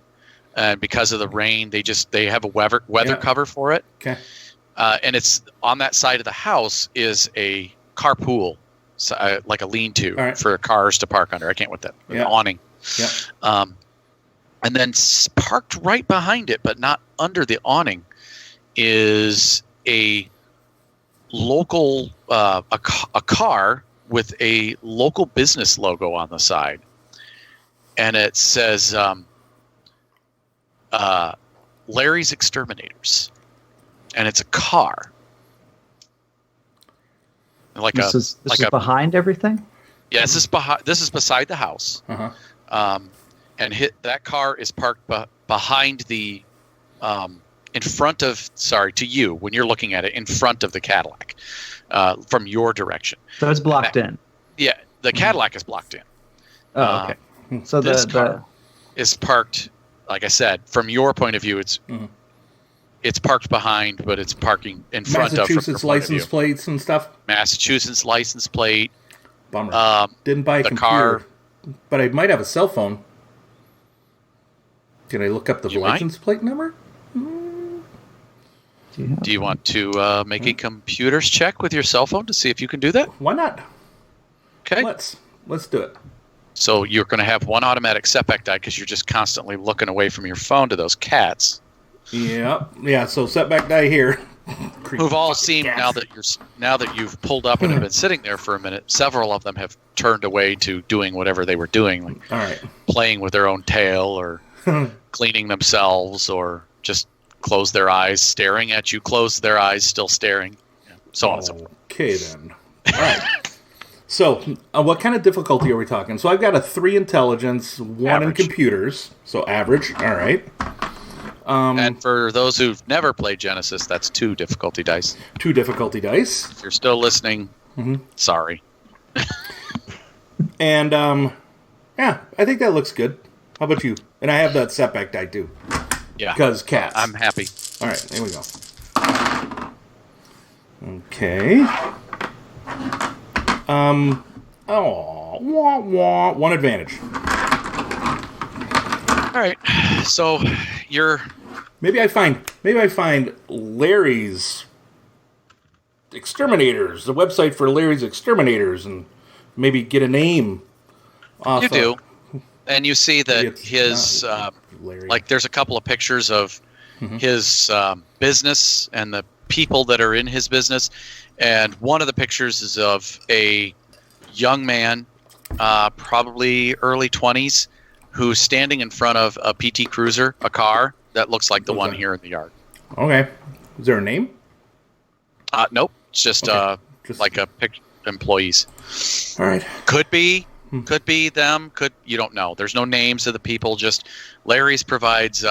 and because of the rain. They have a weather cover for it. Okay. And it's on that side of the house is a carpool, like a lean-to for cars to park under. I can't with that. An awning. Yeah. And then parked right behind it, but not under the awning, is a local a car with a local business logo on the side, and it says Larry's Exterminators, and it's a car. This is behind everything? Yeah, this is beside the house. Uh-huh. And that car is parked behind the in front of, to you, when you're looking at it, in front of the Cadillac, from your direction. So it's blocked in. Yeah, the Cadillac is blocked in. Oh, okay. So this car is parked, like I said, from your point of view, it's parked behind, but it's parking in front of. Massachusetts license plates and stuff. Massachusetts license plate. Bummer. Didn't buy a computer, car, but I might have a cell phone. Can I look up the license plate number? Do you want to make a computers check with your cell phone to see if you can do that? Why not? Okay. Let's do it. So you're going to have 1 automatic setback die because you're just constantly looking away from your phone to those cats. Yep. Yeah. So setback die here. Who've all seen now that you've pulled up and have been sitting there for a minute. Several of them have turned away to doing whatever they were doing, like playing with their own tail or cleaning themselves, or just close their eyes, staring at you. Close their eyes, still staring. So on and so forth. Okay then. All right. So, what kind of difficulty are we talking? So, I've got a 3 intelligence, 1 in computers, so average. All right. And for those who've never played Genesys, that's 2 difficulty dice. 2 difficulty dice. If you're still listening, sorry. And, yeah, I think that looks good. How about you? And I have that setback die, too. Yeah. Because cats. I'm happy. All right, there we go. Okay. 1 advantage. All right. So you're maybe I find Larry's Exterminators, the website for Larry's Exterminators, and maybe get a name off. You do. And you see that his like there's a couple of pictures of his business and the people that are in his business. And one of the pictures is of a young man, probably early 20s, who's standing in front of a PT Cruiser, a car that looks like the one here in the yard. Okay. Is there a name? Nope. It's just like a employees. All right. Could be them. You don't know. There's no names of the people. Just Larry's provides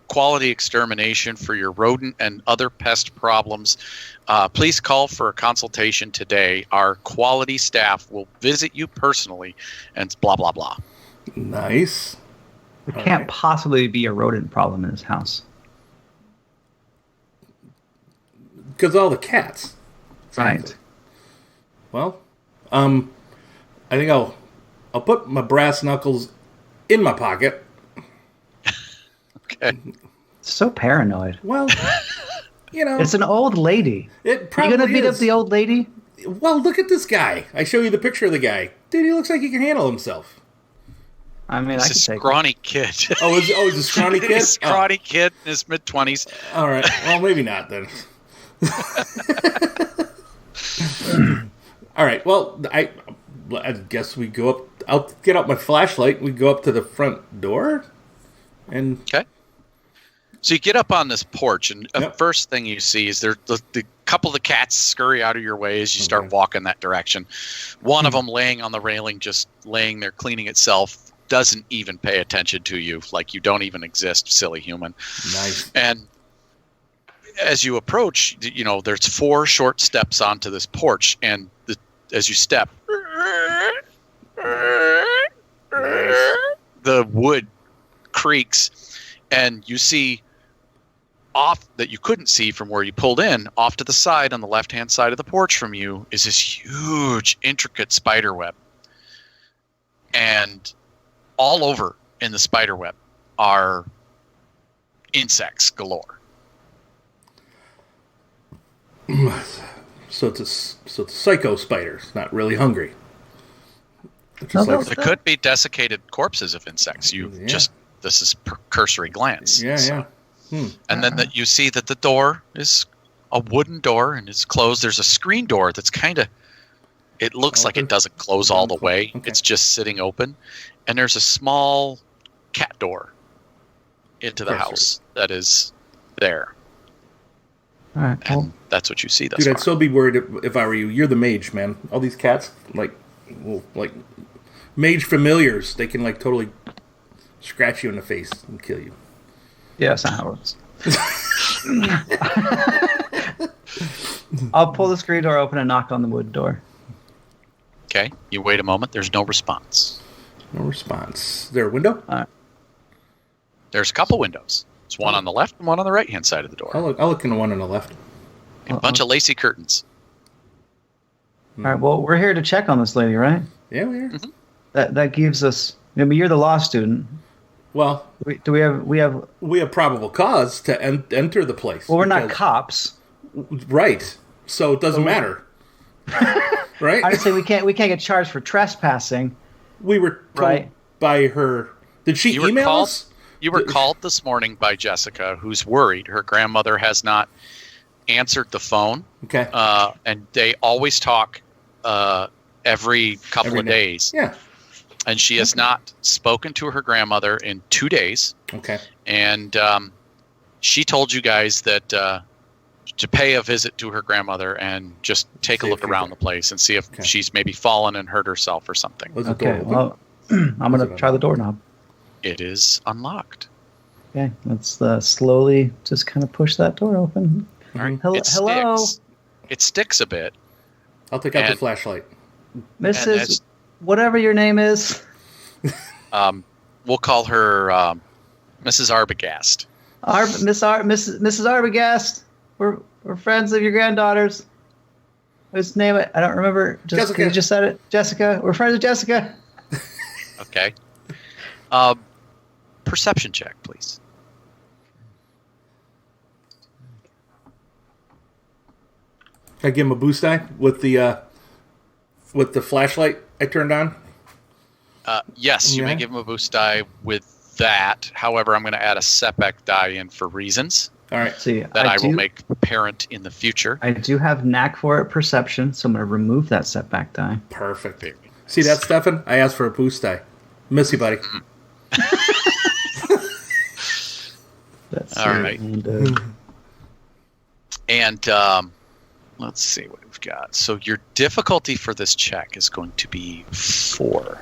quality extermination for your rodent and other pest problems. Please call for a consultation today. Our quality staff will visit you personally, and blah, blah, blah. Nice. There can't possibly be a rodent problem in his house. Because all the cats. Right. Well, I think I'll put my brass knuckles in my pocket. Okay. So paranoid. Well, it's an old lady. It probably You gonna beat up the old lady? Well, look at this guy. I show you the picture of the guy. Dude, he looks like he can handle himself. I mean, I He's can a take scrawny kid. He's a scrawny kid? He's a scrawny kid in his mid-20s. All right. Well, maybe not then. All right. Well, I guess we go up. I'll get out my flashlight. We go up to the front door, and Okay. So you get up on this porch, and the Yep. first thing you see is the couple of the cats scurry out of your way as you start Okay. walking that direction. One of them laying on the railing, just laying there cleaning itself, doesn't even pay attention to you, like you don't even exist, silly human. nice. And as you approach, there's 4 short steps onto this porch, and as you step, the wood creaks, and you see off that you couldn't see from where you pulled in, off to the side on the left-hand side of the porch from you is this huge, intricate spider web. And all over in the spider web are insects galore. So it's a psycho spider. It's not really hungry. It's No, just no, like, There could be desiccated corpses of insects. This is cursory glance. yeah, So- yeah. And then you see that the door is a wooden door and it's closed. There's a screen door that's it looks like it doesn't close all the way. Okay. It's just sitting open. And there's a small cat door into the Perfect. house that is there. All right. And Well, that's what you see thus Dude, I'd far. so be worried if I were you. You're the mage, man. All these cats, like mage familiars, they can totally scratch you in the face and kill you. yeah, that's not how it works. I'll pull the screen door open and knock on the wood door. Okay. You wait a moment. There's no response. No response. Is there a window? There's a couple windows. There's one on the left and one on the right-hand side of the door. I'll look in the one on the left. And a bunch of lacy curtains. All right. Well, we're here to check on this lady, right? Yeah, we're here. That gives us. I mean, you're the law student. Well, Do we have? we have probable cause to enter the place. Well, we're not because- cops. Right. So it doesn't matter. Right? I'd say we can't get charged for trespassing. We were told Right. by her. Did she You were email called- us? You were called this morning by Jessica, who's worried. Her grandmother has not answered the phone, Okay. and they always talk every couple Every of day. days. Yeah. And she has not spoken to her grandmother in 2 days. Okay. And she told you guys that to pay a visit to her grandmother and just take a See look if you around can- the place and see if Okay. she's maybe fallen and hurt herself or something. Was the door Okay. open? Well, I'm gonna try the doorknob. It is unlocked. Okay. Let's slowly just kind of push that door open. Hello. It Hello, sticks. It sticks a bit. I'll take out the and- flashlight. Mrs. as- Whatever your name is. We'll call her Mrs. Arbogast. Mrs. Arbogast. We're friends of your granddaughter's. Whose name? I don't remember. Jessica. You just said it. Jessica. We're friends with Jessica. Okay. Perception check, please. Can I give him a boost die with the flashlight I turned on? Yes, you may Yeah. give him a boost die with that. However, I'm going to add a setback die in for reasons All right. See, that I will do- make apparent in the future. I do have knack for it, perception, so I'm going to remove that setback die. Perfect. Very See that, Stefan? I asked for a boost die. Miss you, buddy. That's All right. And, And let's see what we've got. So your difficulty for this check is going to be 4.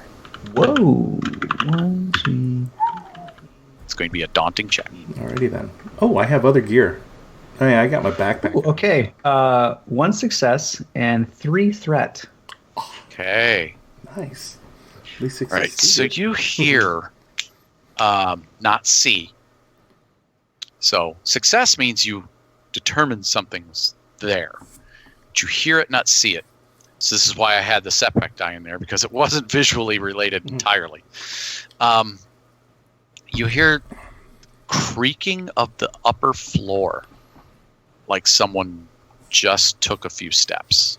whoa. 1, 2. It's going to be a daunting check. Alrighty then. Oh, I have other gear. Oh yeah, I got my backpack. Okay. 1 success and 3 threat. Okay. Nice. At least All right. So you hear, not see. So success means you determine something's there. But you hear it, not see it. So this is why I had the setback die in there, because it wasn't visually related entirely. You hear creaking of the upper floor, like someone just took a few steps.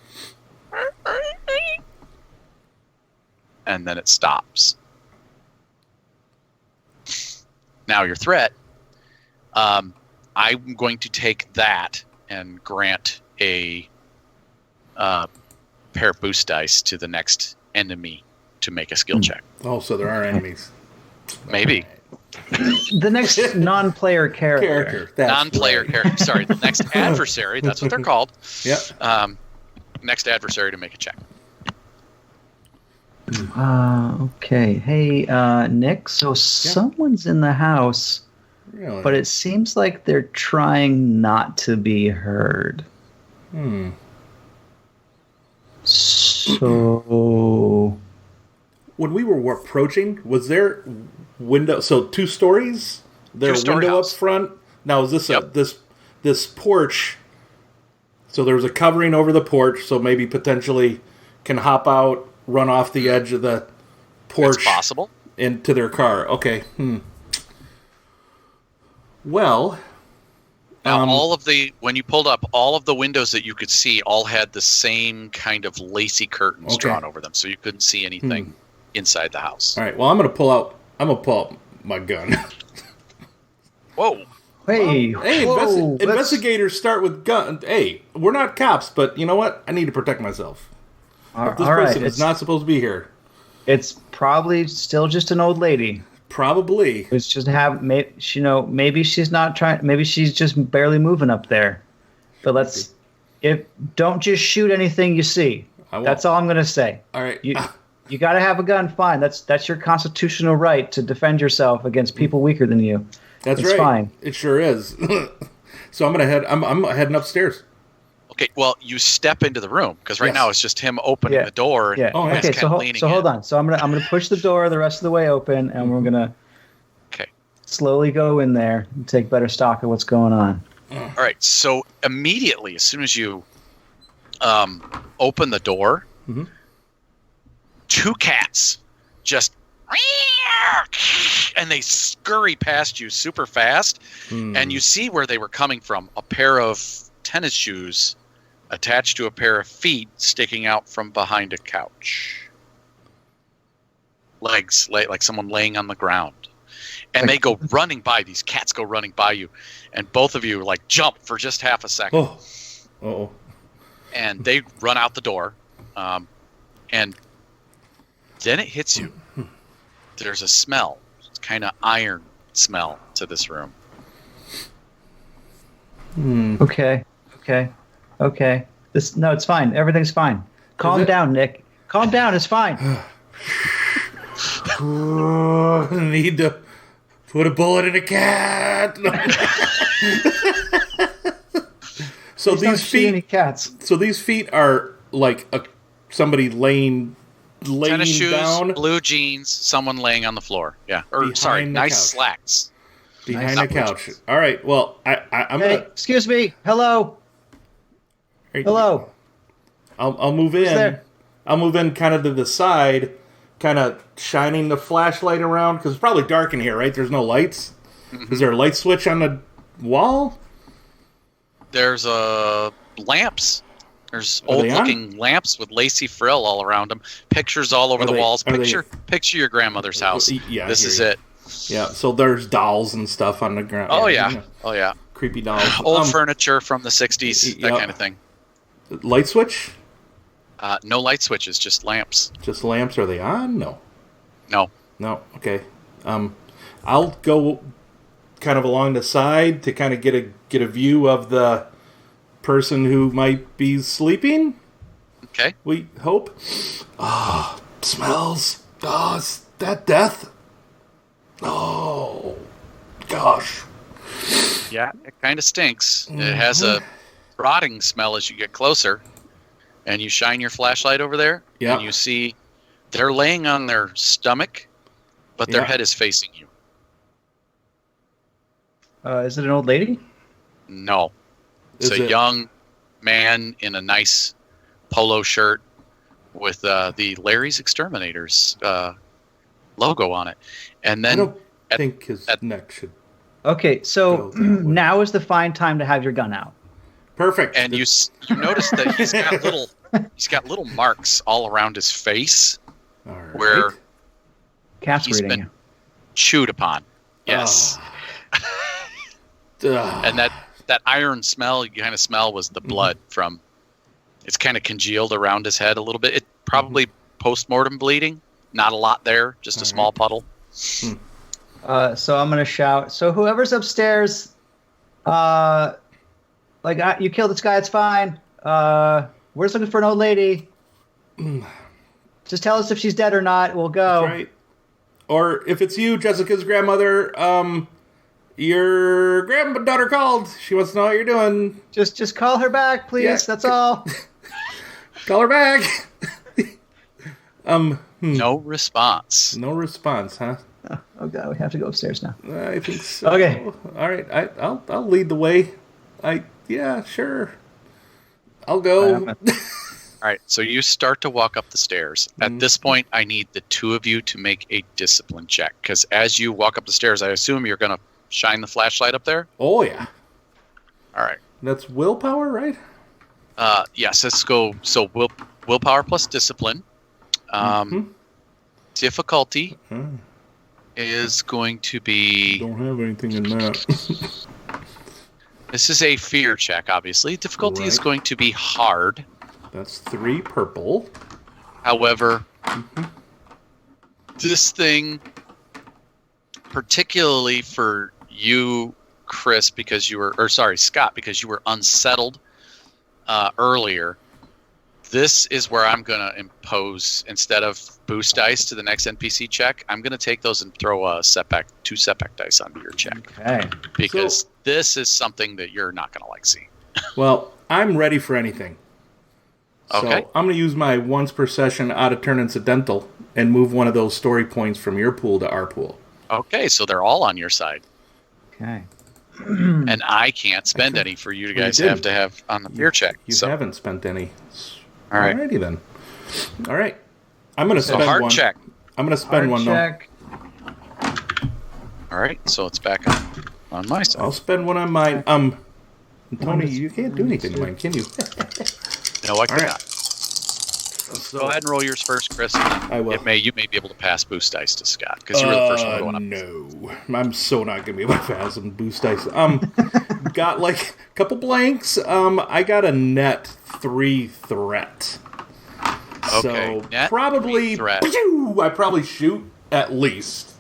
And then it stops. Now your threat, I'm going to take that and grant a pair of boost dice to the next enemy to make a skill check. Oh, so there are enemies. Maybe. The next non-player character. Non-player character. Sorry, the next adversary. That's what they're called. Yep. Next adversary to make a check. Okay. Hey, Nick. So someone's in the house, Really? but it seems like they're trying not to be heard. So When we were approaching, was there window? So 2 stories. There a Two-story window house. up front. Now is this Yep. this porch? So there was a covering over the porch, so maybe potentially can hop out, run off the edge of the porch It's possible. into their car. Okay. Well, Now, when you pulled up, all of the windows that you could see all had the same kind of lacy curtains Okay. drawn over them, so you couldn't see anything inside the house. all right. Well, I'm gonna pull out my gun. Whoa. hey, Hey, whoa, let's- investigators start with gun. Hey, we're not cops, but you know what? I need to protect myself. all This right, person is not supposed to be here. It's probably still just an old lady. Probably. It's just maybe she's not trying. Maybe she's just barely moving up there. But don't just shoot anything you see. I won't. That's all I'm gonna say. All right. You got to have a gun. Fine. That's your constitutional right to defend yourself against people weaker than you. That's it's right. Fine. It sure is. So I'm gonna head. I'm heading upstairs. Okay, well, you step into the room, because right Yes. now it's just him opening the door. And Yeah. Oh, you guys Okay. kinda leaning So hold in. on. So I'm gonna push the door the rest of the way open, and we're gonna Okay. slowly go in there and take better stock of what's going on. All right, so immediately, as soon as you open the door, 2 cats just and they scurry past you super fast, and you see where they were coming from. A pair of tennis shoes attached to a pair of feet sticking out from behind a couch. Legs, like someone laying on the ground. And they go running by. These cats go running by you, and both of you like jump for just half a second. Oh. Uh-oh. And they run out the door, and then it hits you. There's a smell. It's kind of iron smell to this room. Okay. No, it's fine. Everything's fine. Calm down, Nick. Calm down. It's fine. I need to put a bullet in a cat. So Please don't these shoot any feet. cats. So these feet are like somebody laying Tennis shoes, down blue jeans, someone laying on the floor. Yeah, or Behind sorry, the nice couch. slacks. behind Not the blue couch. jeans. All right. Well, I'm Hey, gonna. excuse me. Hello. Hello. I'll move in. there? I'll move in kind of to the side, kind of shining the flashlight around because it's probably dark in here, right? There's no lights. Is there a light switch on the wall? There's lamps. There's Are they old-looking lamps with lacy frill all around them. Pictures all over Are the they- walls. are they- Picture your grandmother's house. Yeah, I this hear is you. it. Yeah. So there's dolls and stuff on the ground. Oh you yeah. know, Oh yeah. creepy dolls. Old furniture from the 60s, that yep. kind of thing. Light switch? No light switches, just lamps. Just lamps? Are they on? No. No. No. Okay. I'll go kind of along the side to kind of get a view of the person who might be sleeping. Okay. We hope. Ah, smells. Ah, is that death? Oh, gosh. Yeah, it kind of stinks. It has a rotting smell as you get closer. And you shine your flashlight over there, Yeah. and you see they're laying on their stomach, but their Yeah. head is facing you. Is it an old lady? No. It's Is a it- young man in a nice polo shirt with the Larry's Exterminators logo on it. And I then don't at- think his at- neck should. Okay, so Go that way. now is the fine time to have your gun out. Perfect. and you notice that he's got little marks all around his face All right. where Cat's he's reading been you. chewed upon. Yes. And that iron smell you kind of smell was the blood from. It's kind of congealed around his head a little bit. It probably post-mortem bleeding. Not a lot there, just a small puddle. So I'm gonna shout. So whoever's upstairs, you killed this guy. It's fine. We're just looking for an old lady. Just tell us if she's dead or not. We'll go. That's right. Or if it's you, Jessica's grandmother, your granddaughter called. She wants to know how you're doing. Just call her back, please. Yeah. That's all. Call her back. No response. No response, huh? Oh god, we have to go upstairs now. I think so. Okay. All right. I'll lead the way. Yeah, sure. I'll go. All right, so you start to walk up the stairs. At this point, I need the two of you to make a discipline check, because as you walk up the stairs, I assume you're going to shine the flashlight up there? Oh, yeah. All right. That's willpower, right? Yes, let's go. So willpower plus discipline. Difficulty is going to be... Don't have anything in that. This is a fear check, obviously. Difficulty is going to be hard. That's 3 purple. However, this thing, particularly for you, Chris, Scott, because you were unsettled earlier, this is where I'm going to impose, instead of boost dice to the next NPC check, I'm going to take those and throw 2 setback dice onto your check. Okay. Because this is something that you're not going to like seeing. Well, I'm ready for anything. Okay. So I'm going to use my once per session out of turn incidental and move one of those story points from your pool to our pool. Okay, so they're all on your side. Okay. And I can't spend any for you guys have to have on the fear check. You haven't spent any. All right. Alrighty then. All right. I'm going to spend hard one. check. I'm going to spend one check. All right, so it's back on my side. I'll spend one on mine. Tony, you can't do anything to mine, can you? No, I cannot. Right. Go ahead and roll yours first, Chris. I will. You may be able to pass boost dice to Scott because you were the first one going up. No, I'm so not gonna be able to pass some boost dice. Got like a couple blanks. I got a net 3 threat. Okay, So net probably 3 threat. I probably shoot at least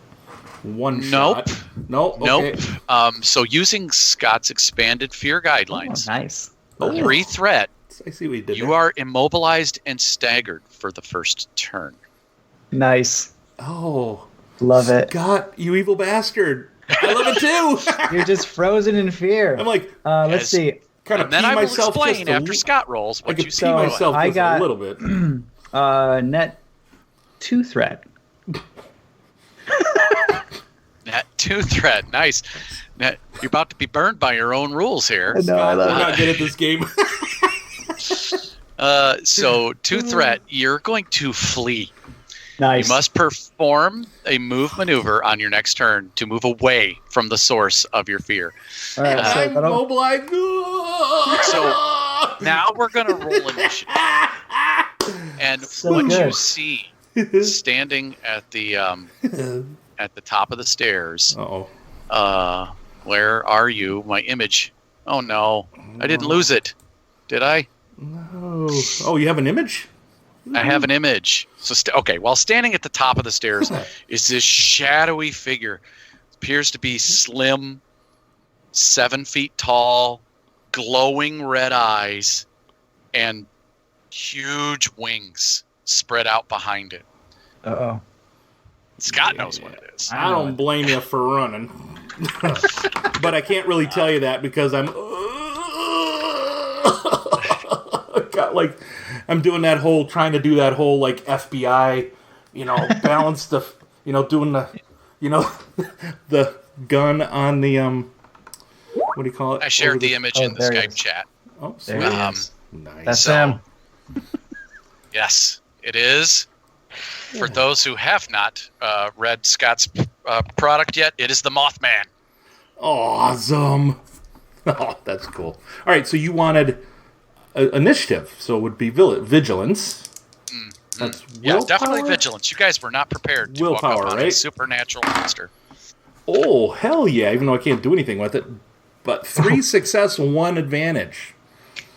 one shot. Nope. Okay. Nope. So using Scott's expanded fear guidelines, Nice. 3 threat. I see what you did. You are immobilized and staggered for the first turn. Nice. Oh, Love it. Scott, you evil bastard! I love it too. You're just frozen in fear. I'm like, let's see. kind of And then pee I will myself explain just after Scott rolls I what could you pee see. myself I just got- a little bit. Net 2 threat. Net 2 threat. Nice. Net, you're about to be burned by your own rules here. No, I love I'm it. not good at this game. So 2 threat, you're going to flee. Nice. You must perform a move maneuver on your next turn to move away from the source of your fear. All right, so I'm that'll- mobilized. So now we're going to roll initiative. And So what you good. see standing at the top of the stairs, Uh-oh. where are you? My image. Oh no, I didn't lose it. Did I? Oh, you have an image? I have an image. So okay, while standing at the top of the stairs is this shadowy figure. Appears to be slim, 7 feet tall, glowing red eyes, and huge wings spread out behind it. Uh-oh. Scott knows what it is. I don't blame you for running. But I can't really tell you that because I'm I'm doing that whole trying to do that whole like FBI, balance the doing the the gun on the what do you call it? I shared the image in the there he Skype is. chat. Oh, There sweet. he is. Nice. That's So- him. Yes, it is. For those who have not read Scott's product yet, it is the Mothman. Awesome. Oh, that's cool. All right, so you wanted initiative, so it would be vigilance. That's Yeah, willpower? definitely vigilance. You guys were not prepared to walk Willpower, up on a right? supernatural monster. Oh, hell yeah, even though I can't do anything with it. But 3 success, 1 advantage.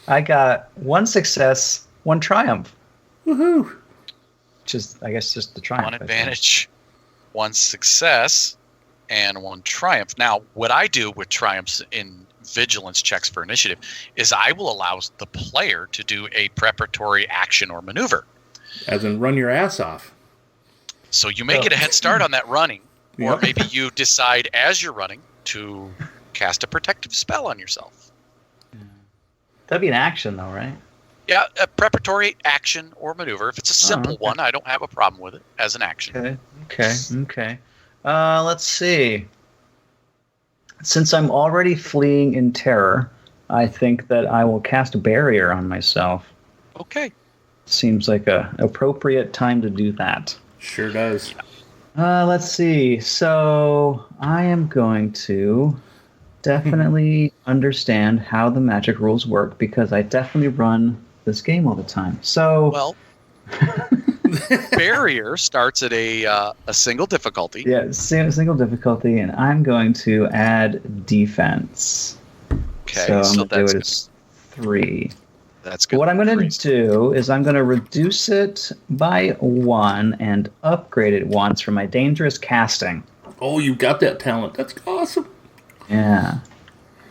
I got 1 success, 1 triumph. Woohoo. Which is, I guess, just the triumph. 1 advantage, 1 success, and 1 triumph. Now, what I do with triumphs in vigilance checks for initiative is I will allow the player to do a preparatory action or maneuver. As in run your ass off. So you may get a head start on that running, or Yep. maybe you decide as you're running to cast a protective spell on yourself. That'd be an action, though, right? Yeah, a preparatory action or maneuver. If it's a simple okay. one, I don't have a problem with it as an action. Okay. Let's see. Since I'm already fleeing in terror, I think that I will cast a barrier on myself. Okay. Seems like a appropriate time to do that. Sure does. Let's see. So I am going to definitely understand how the magic rules work because I definitely run this game all the time. So Well, barrier starts at a single difficulty. yeah, single difficulty, and I'm going to add defense. Okay, so I'm so going to do that's it good. as 3. That's good. What I'm going Three. to do is I'm going to reduce it by 1 and upgrade it once for my dangerous casting. Oh, you got that talent. That's awesome. Yeah.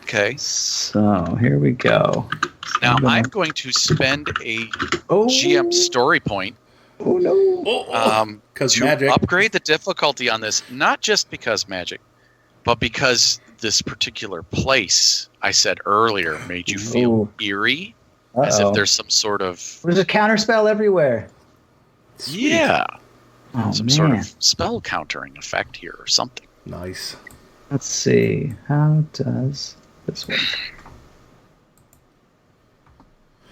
Okay. So here we go. Now I'm going to spend a Oh, GM story point oh no. Because to magic. upgrade the difficulty on this, not just because magic, but because this particular place I said earlier made you feel Ooh. eerie, as if there's some sort of There's a counterspell everywhere. yeah, Oh, some man. sort of spell countering effect here or something. Nice. Let's see. How does this work?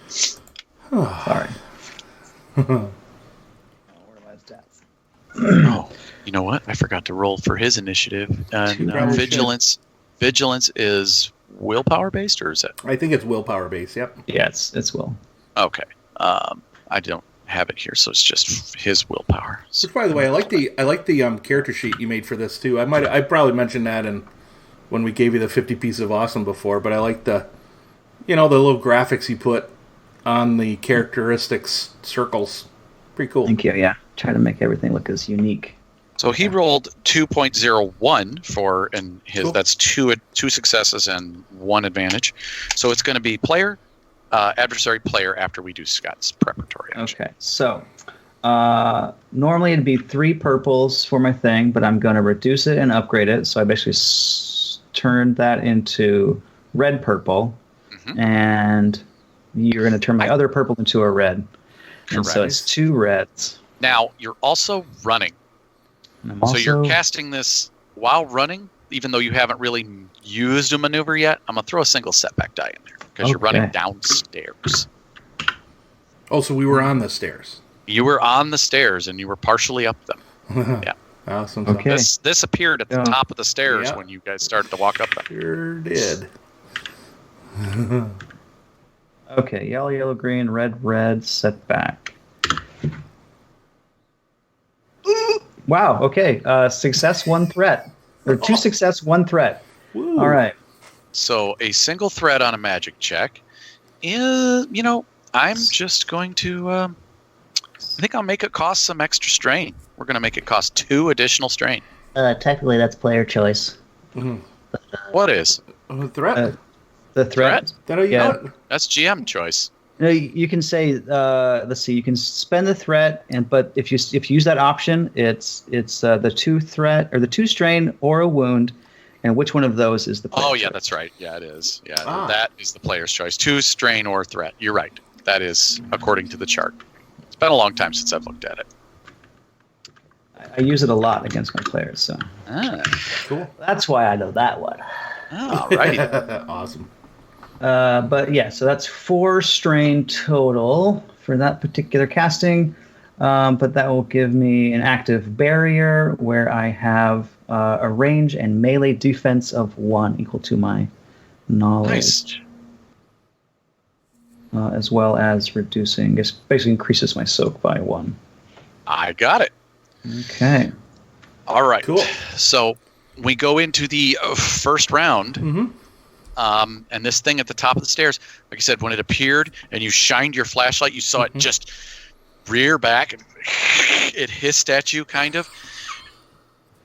Sorry. Where are my stats? Oh, you know what? I forgot to roll for his initiative. And Probably vigilance. Vigilance is willpower based, or is it? I think it's willpower based, yep. Yeah, it's Will. Okay. I don't have it here, so it's just his willpower. Which, by the way, I like the character sheet you made for this too. I probably mentioned that when we gave you the 50 pieces of awesome before, but I like the little graphics you put on the characteristics circles. Pretty cool. Thank you. Yeah, try to make everything look as unique. So he rolled 2.01 for, and his Cool. that's two successes and 1 advantage. So it's going to be player, adversary, player after we do Scott's preparatory action. Okay, so normally it'd be 3 purples for my thing, but I'm going to reduce it and upgrade it. So I basically turned that into red purple, and you're going to turn my other purple into a red. And so Correct. it's 2 reds. Now you're also running, And I'm so also, you're casting this while running, even though you haven't really used a maneuver yet. I'm going to throw a single setback die in there because you're running Okay. downstairs. Oh, so we were on the stairs. You were on the stairs and you were partially up them. Yeah. Awesome. Okay. This appeared at the Yeah. top of the stairs Yeah. when you guys started to walk up them. Sure did. Okay, yellow, green, red, setback. Wow, okay. Success, 1 threat. Or 2 success, 1 threat. Woo. All right. So a single threat on a magic check is, I'm just going to, I think I'll make it cost some extra strain. We're going to make it cost 2 additional strain. Technically, that's player choice. What is? Threat. The threat. That how you yeah. got it? That's GM choice. No, you can say. Let's see. You can spend the threat, but if you use that option, it's the 2 threat or the 2 strain or a wound, and which one of those is the? Oh, yeah, choice? that's right. Yeah, it is. Yeah, Ah. that is the player's choice. 2 strain or threat. You're right. That is according to the chart. It's been a long time since I've looked at it. I use it a lot against my players, so Cool. that's why I know that one. All righty. Awesome. But yeah, so that's 4 strain total for that particular casting. But that will give me an active barrier where I have a range and melee defense of 1 equal to my knowledge. Nice. As well as reducing, it basically increases my soak by 1. I got it. Okay. All right. Cool. So we go into the first round. And this thing at the top of the stairs, like I said, when it appeared and you shined your flashlight, you saw it just rear back and it hissed at you, kind of.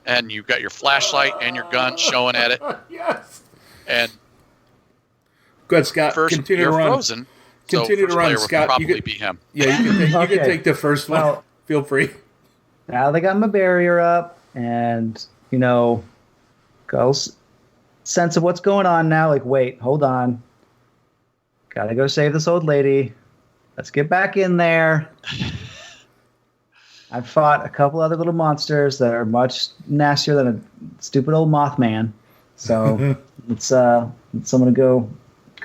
And you got your flashlight and your gun showing at it. Yes. And go ahead, Scott. first, Continue you're to run. frozen. Continue to run, Scott. Probably you could, be him. Yeah, you can Okay. take the first one. Well- Feel free. Now they got my barrier up, and got sense of what's going on now. Like, wait, hold on. Gotta go save this old lady. Let's get back in there. I've fought a couple other little monsters that are much nastier than a stupid old Mothman. So let's someone go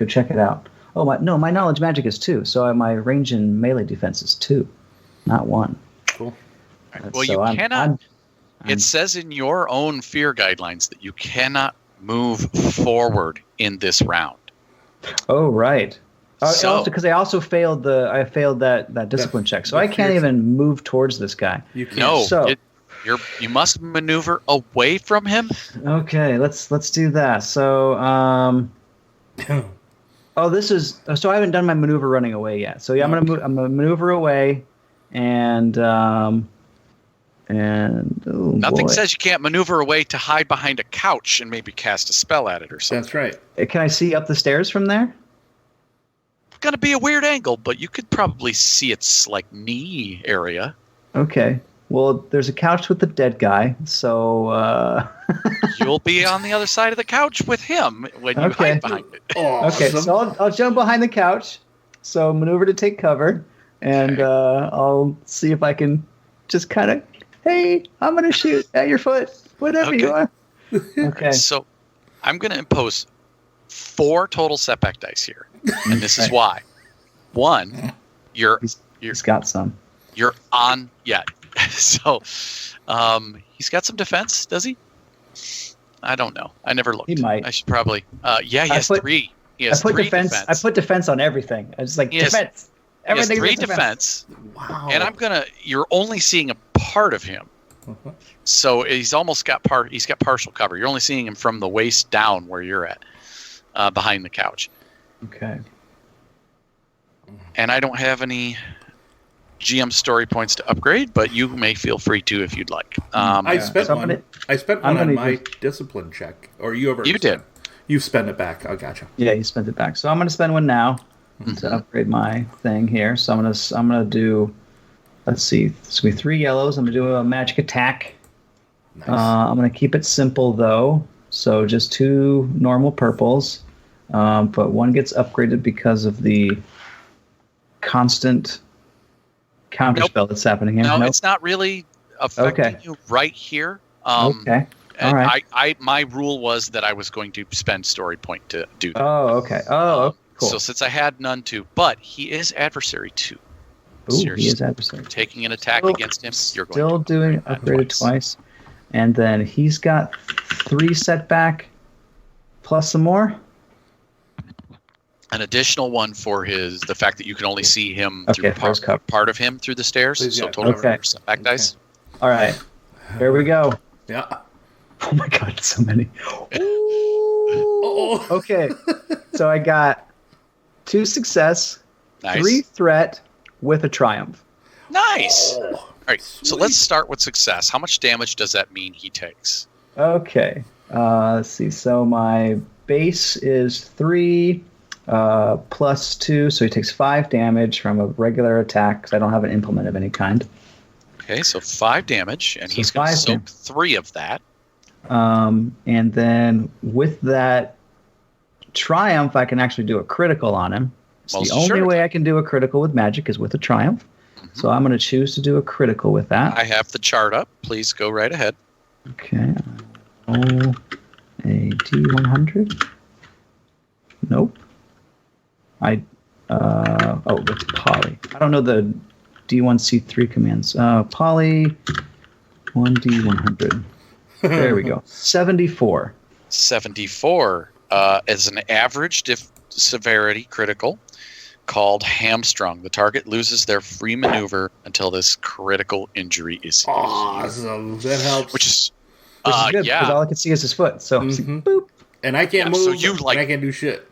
check it out. Oh my knowledge magic is 2, so my range and melee defense is 2, not 1. Cool. Well, So you cannot. It says in your own fear guidelines that you cannot move forward in this round. Oh, right. So- Also, because I also failed that discipline check, so I can't even move towards this guy. You can't. No, So- you must maneuver away from him. Okay, let's do that. So, so I haven't done my maneuver running away yet. So yeah, I'm gonna maneuver away, and Nothing boy. says you can't maneuver away to hide behind a couch and maybe cast a spell at it or something. That's right. Can I see up the stairs from there? It's gonna be a weird angle, but you could probably see its knee area. Okay. Well, there's a couch with the dead guy, so You'll be on the other side of the couch with him when you Okay. hide behind it. okay. So I'll jump behind the couch, so maneuver to take cover, and I'll see if I can just kind of, hey, I'm gonna shoot at your foot, whatever you are. Okay. So I'm going to impose 4 total setback dice here, and this is why. 1, He's got some. you're on. Yeah. So he's got some defense, does he? I don't know. I never looked. He might. I should probably. Yeah, he has 3. He has 3 defense. I put defense on everything. I was like, He has- defense. He has Everything's 3 a defense. Wow. And you're only seeing a part of him. So he's almost got he's got partial cover. You're only seeing him from the waist down where you're at, behind the couch. Okay. And I don't have any GM story points to upgrade, but you may feel free to if you'd like. I spent So one. I spent I'm one on gonna my use- discipline check. Or you over? You did. You spent it back. I gotcha. Yeah, you spent it back. So I'm going to spend one now to upgrade my thing here. So I'm gonna do. Let's see. It's gonna be 3 yellows. I'm gonna do a magic attack. Nice. I'm gonna keep it simple though. So just 2 normal purples, but one gets upgraded because of the constant counterspell that's happening here. No, Nope. it's not really affecting Okay. you right here. Okay. And All right. my rule was that I was going to spend story point to do that. Oh, okay. Oh, cool. So since I had none to, but he is adversary 2. Ooh, So you're he is adversary. taking an attack Still- against him. You're going Still to doing that upgraded twice. And then he's got 3 setback plus some more. An additional one for the fact that you can only see him Okay, through for his cover. part of him through the stairs. Please, So yeah. total Okay. setback dice. All right. Here we go. Yeah. Oh my god, so many. Oh. Okay. So I got 2 success, Nice. 3 threat with a triumph. Nice. All right. So let's start with success. How much damage does that mean he takes? Okay. Let's see. So my base is 3 plus 2, so he takes 5 damage from a regular attack because I don't have an implement of any kind. Okay, so 5 damage, and So he's going to 5 soak damage. 3 of that. And then with that triumph, I can actually do a critical on him. It's Well, the only sure. way I can do a critical with magic is with a triumph. So I'm going to choose to do a critical with that. I have the chart up. Please go right ahead. Okay. Roll a D100. Nope. It's poly. I don't know the D1C3 commands. Poly 1D100. There we go. 74. 74 is an average severity critical called hamstrung. The target loses their free maneuver until this critical injury is Awesome. That helps. which is Which is good, yeah. because all I can see is his foot. So, boop. And I can't move, so you, and like- I can't do shit.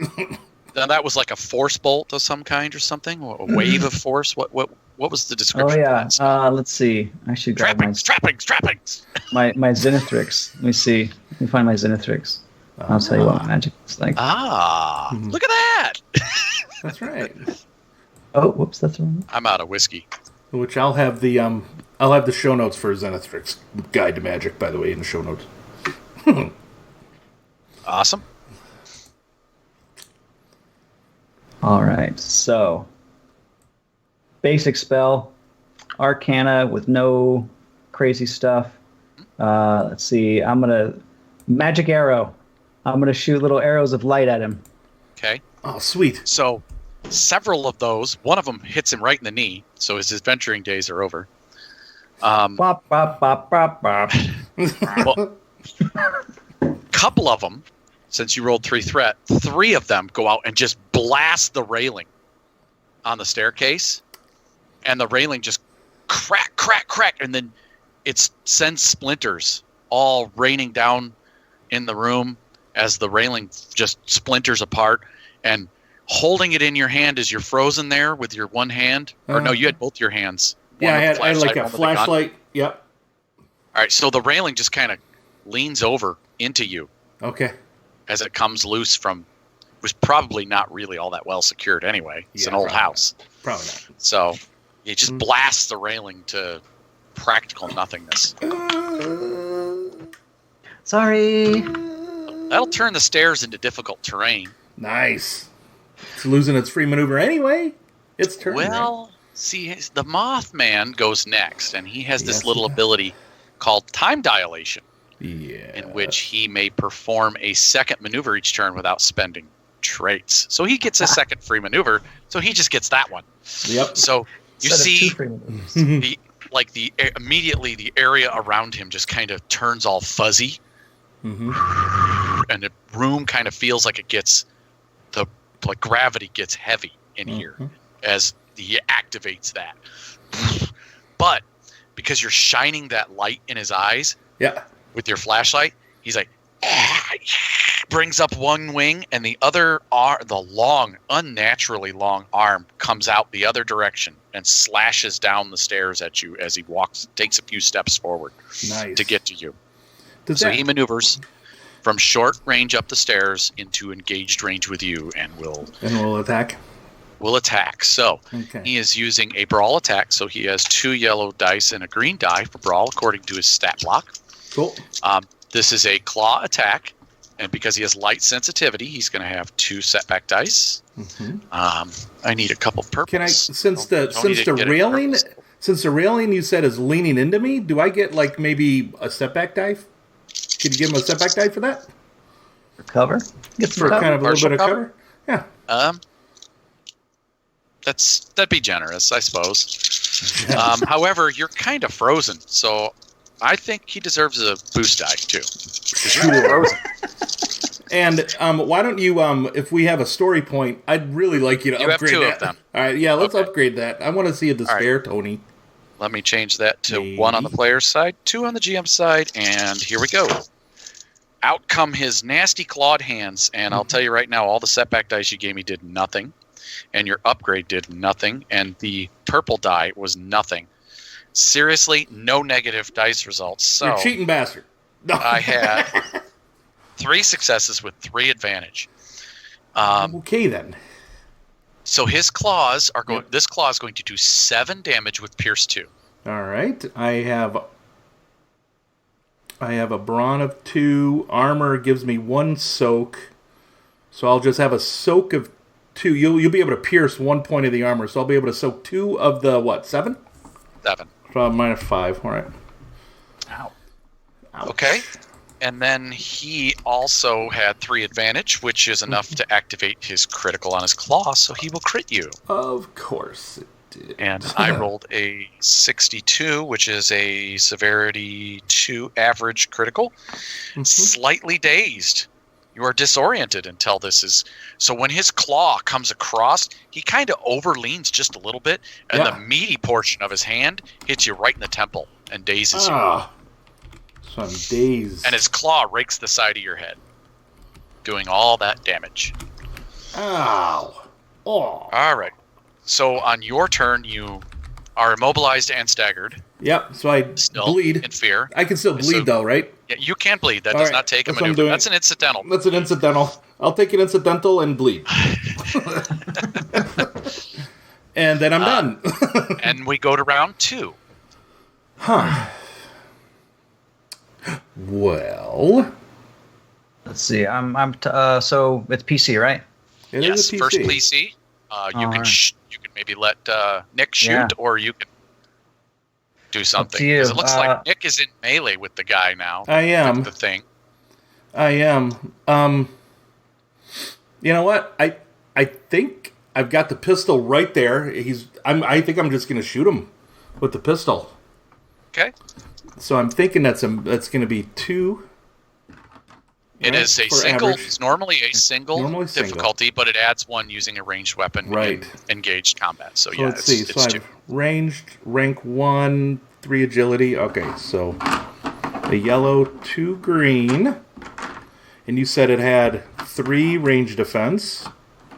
Now that was like a force bolt of some kind or something? Or a wave of force? What was the description? Oh, of yeah. that? Let's see. I should grab Trappings! my Zenithrix. Let me see. Let me find my Zenithrix. I'll tell you what magic is like. Look at that! That's right. Oh, whoops, that's wrong. I'm out of whiskey. Which I'll have the show notes for Zenithrix Guide to Magic, by the way, in the show notes. Awesome. All right, so basic spell, Arcana with no crazy stuff. Let's see. I'm gonna magic arrow. I'm gonna shoot little arrows of light at him. Okay. Oh, sweet. So several of those, one of them hits him right in the knee, so his adventuring days are over. Bop bop bop bop bop. Well, couple of them, since you rolled 3 threat, 3 of them go out and just blast the railing on the staircase, and the railing just crack, and then it sends splinters all raining down in the room as the railing just splinters apart, and holding it in your hand as you're frozen there with your one hand. Or no, you had both your hands. Yeah, One I with had like a one with the gun. flashlight. Yep. All right, so the railing just kind of leans over into you Okay. as it comes loose from, was probably not really all that well secured anyway. It's Yeah, an old probably house. Probably not. So it just blasts the railing to practical nothingness. Sorry. That'll turn the stairs into difficult terrain. Nice. It's losing its free maneuver anyway. It's turn. Well, see, the Mothman goes next, and he has this Yes, little yeah. ability called time dilation, Yeah. in which he may perform a second maneuver each turn without spending traits. So he gets a second free maneuver, so he just gets that one. Yep. So you Instead of see two free moves. immediately the area around him just kind of turns all fuzzy, and the room kind of feels like it gets like gravity gets heavy in here as he activates that. But because you're shining that light in his eyes Yeah. with your flashlight, he's like brings up one wing, and the other the long, unnaturally long arm comes out the other direction and slashes down the stairs at you as he takes a few steps forward Nice. to get to you. Does So that- he maneuvers from short range up the stairs into engaged range with you, and will attack. attack. So Okay. he is using a brawl attack. So he has 2 yellow dice and a green die for brawl, according to his stat block. Cool. This is a claw attack, and because he has light sensitivity, he's going to have 2 setback dice. I need a couple purples. Can I since the railing you said is leaning into me, do I get like maybe a setback die? Could you give him a setback die for that? For cover? Get some For cover. kind of a little bit of Partial cover? Yeah. That'd be generous, I suppose. However, you're kind of frozen, so I think he deserves a boost die too. 'Cause you're frozen. And why don't you, if we have a story point, I'd really like you to You have upgrade 2 that. of them. All right, yeah, let's Okay. upgrade that. I want to see a despair, Tony. Let me change that to Maybe. 1 on the player's side, 2 on the GM side, and here we go. Out come his nasty clawed hands, and I'll tell you right now, all the setback dice you gave me did nothing, and your upgrade did nothing, and the purple die was nothing. Seriously, no negative dice results. So You're a cheating bastard. No. I had 3 successes with 3 advantage. Okay then. So his claws are going. This claw is going to do 7 damage with Pierce 2. All right. I have a brawn of 2. Armor gives me 1 soak. So I'll just have a soak of 2. You'll be able to pierce 1 point of the armor. So I'll be able to soak 2 of the, 7? 7. Minus 5. All right. Ow. Ouch. Okay. And then he also had 3 advantage, which is enough to activate his critical on his claw, so he will crit you. Of course it did. And I rolled a 62, which is a severity 2 average critical. Slightly dazed. You are disoriented until this is... So when his claw comes across, he kind of overleans just a little bit, and the meaty portion of his hand hits you right in the temple and dazes you. Ah. So I'm dazed. And his claw rakes the side of your head, doing all that damage. Ow. Oh. All right. So on your turn, you are immobilized and staggered. Yep, so I Still bleed. in fear. I can still bleed, though, right? Yeah, you can bleed. That All does right, not take a that's what I'm maneuver. doing. That's an incidental. That's an incidental. I'll take an incidental and bleed. And then I'm done. And we go to round 2. Huh. Well, Let's see. So it's PC, right? it Yes, is a PC. first PC. You can right. you can maybe let Nick shoot, Yeah. or you can do something. to you. 'Cause it looks like Nick is in melee with the guy now. I am. With the thing. I am. You know what? I think I've got the pistol right there. I think I'm just going to shoot him with the pistol. Okay. So I'm thinking that's going to be 2. It right, is a for single. average. It's normally a single Normally single. difficulty, but it adds 1 using a ranged weapon Right. in engaged combat. So, So yeah, let's see. it's So I 2. have ranged, rank 1, 3 agility. Okay, so a yellow, 2 green. And you said it had 3 range defense.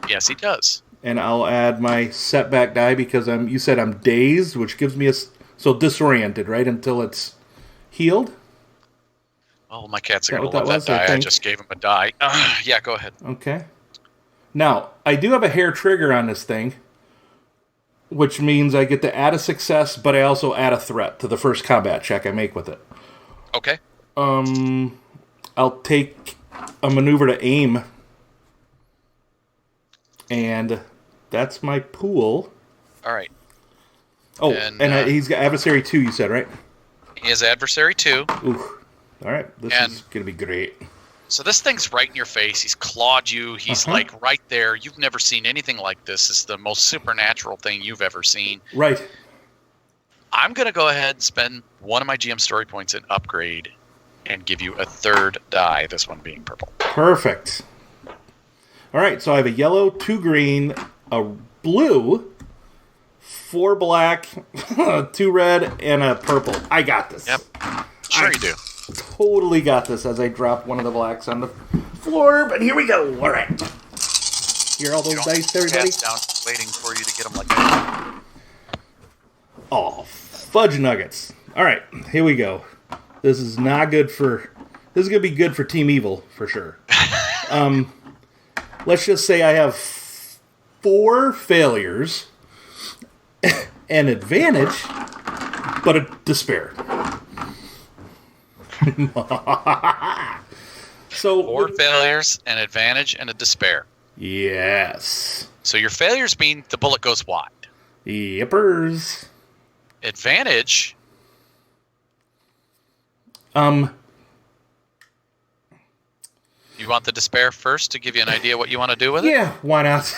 Yes, he does. And I'll add my setback die because you said I'm dazed, which gives me so disoriented, right? Until it's healed. Oh, my cats are Is that going to what love that that was, I die. I think? just gave him a die. Yeah, go ahead. Okay. Now, I do have a hair trigger on this thing, which means I get to add a success, but I also add a threat to the first combat check I make with it. Okay. I'll take a maneuver to aim, and that's my pool. All right. Oh, And, and he's got adversary 2, you said, right? He has adversary 2. Ooh. All right, this And- is going to be great. So this thing's right in your face. He's clawed you. He's like right there. You've never seen anything like this. It's the most supernatural thing you've ever seen. Right. I'm going to go ahead and spend 1 of my GM story points and upgrade and give you a 3rd die, this one being purple. Perfect. All right, so I have a yellow, 2 green, a blue, 4 black, 2 red, and a purple. I got this. Yep. Sure you do. Totally got this as I drop one of the blacks on the floor, but here we go. All right. Hear all those dice, everybody? Down waiting for you to get them like that. Oh, fudge nuggets. All right, here we go. This is not good for... This is going to be good for Team Evil, for sure. Let's just say I have 4 failures, an advantage, but a despair. So 4 failures, an advantage, and a despair. Yes. So your failures mean the bullet goes wide. Yippers. Advantage... You want the despair first to give you an idea what you want to do with it? Yeah, why not?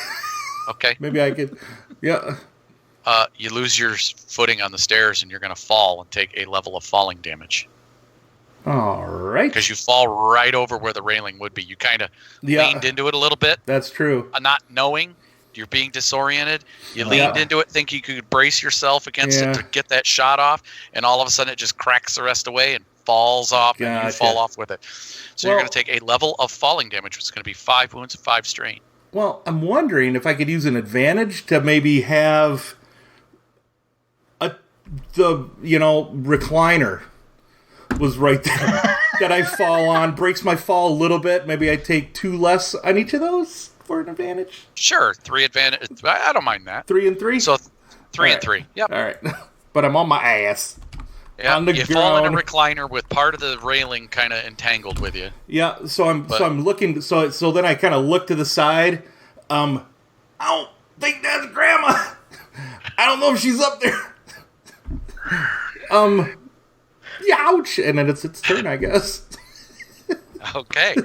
Okay. Maybe I could... Yeah. You lose your footing on the stairs and you're going to fall and take a level of falling damage. All right. Because you fall right over where the railing would be. You kind of leaned into it a little bit. That's true. Not knowing you're being disoriented. You leaned into it, think you could brace yourself against it to get that shot off, and all of a sudden it just cracks the rest away and falls off, and you fall off with it. So you're going to take a level of falling damage, which is going to be 5 wounds and 5 strain. Well, I'm wondering if I could use an advantage to maybe have the recliner was right there that I fall on, breaks my fall a little bit. Maybe I take 2 less on each of those for an advantage. Sure, 3 advantage. I don't mind that. 3 and 3. So 3 All and 3. Yep. All right, but I'm on my ass. Yeah, on the you fall in a ground. recliner with part of the railing kind of entangled with you. Yeah, so I'm looking. So then I kind of look to the side. I don't think that's Grandma. I don't know if she's up there. Ouch! And then it's its turn, I guess. Okay.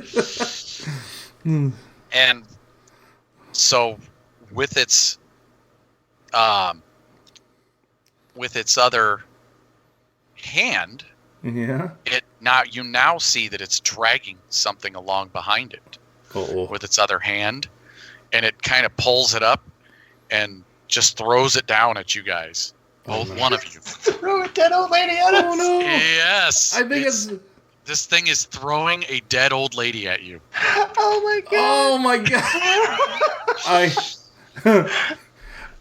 And so with its other hand, Yeah. you now see that it's dragging something along behind it with its other hand, and it kind of pulls it up and just throws it down at you guys. Both one of you. Throw a dead old lady at us. Oh no! Yes. I think This thing is throwing a dead old lady at you. Oh my god! Oh my god!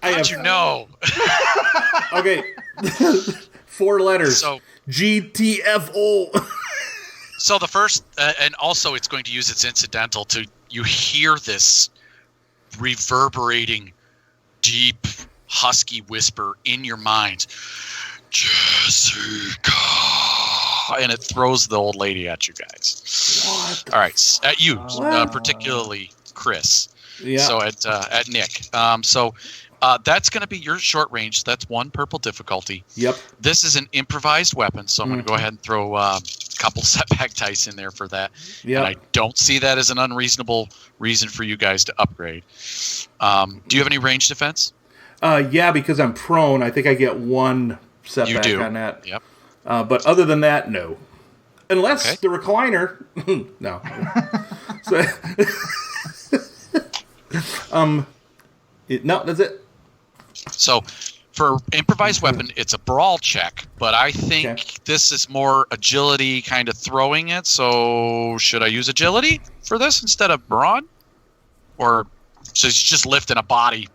How'd you know? Okay. 4 letters. So GTFO. So the first, and also it's going to use its incidental to, you hear this reverberating, deep, husky whisper in your mind, Jessica, and it throws the old lady at you guys. All right, at you, particularly Chris. Yeah. So at Nick. That's going to be your short range. That's 1 purple difficulty. Yep. This is an improvised weapon, so I'm going to go ahead and throw a couple setback dice in there for that. Yep. And I don't see that as an unreasonable reason for you guys to upgrade. Do you have any range defense? Yeah, because I'm prone, I think I get 1 setback on that. Yep. But other than that, no. Unless the recliner. No. No, that's it. So, for improvised weapon, it's a brawl check, but I think this is more agility kind of throwing it. So, should I use agility for this instead of brawn? Or, so it's just lifting a body,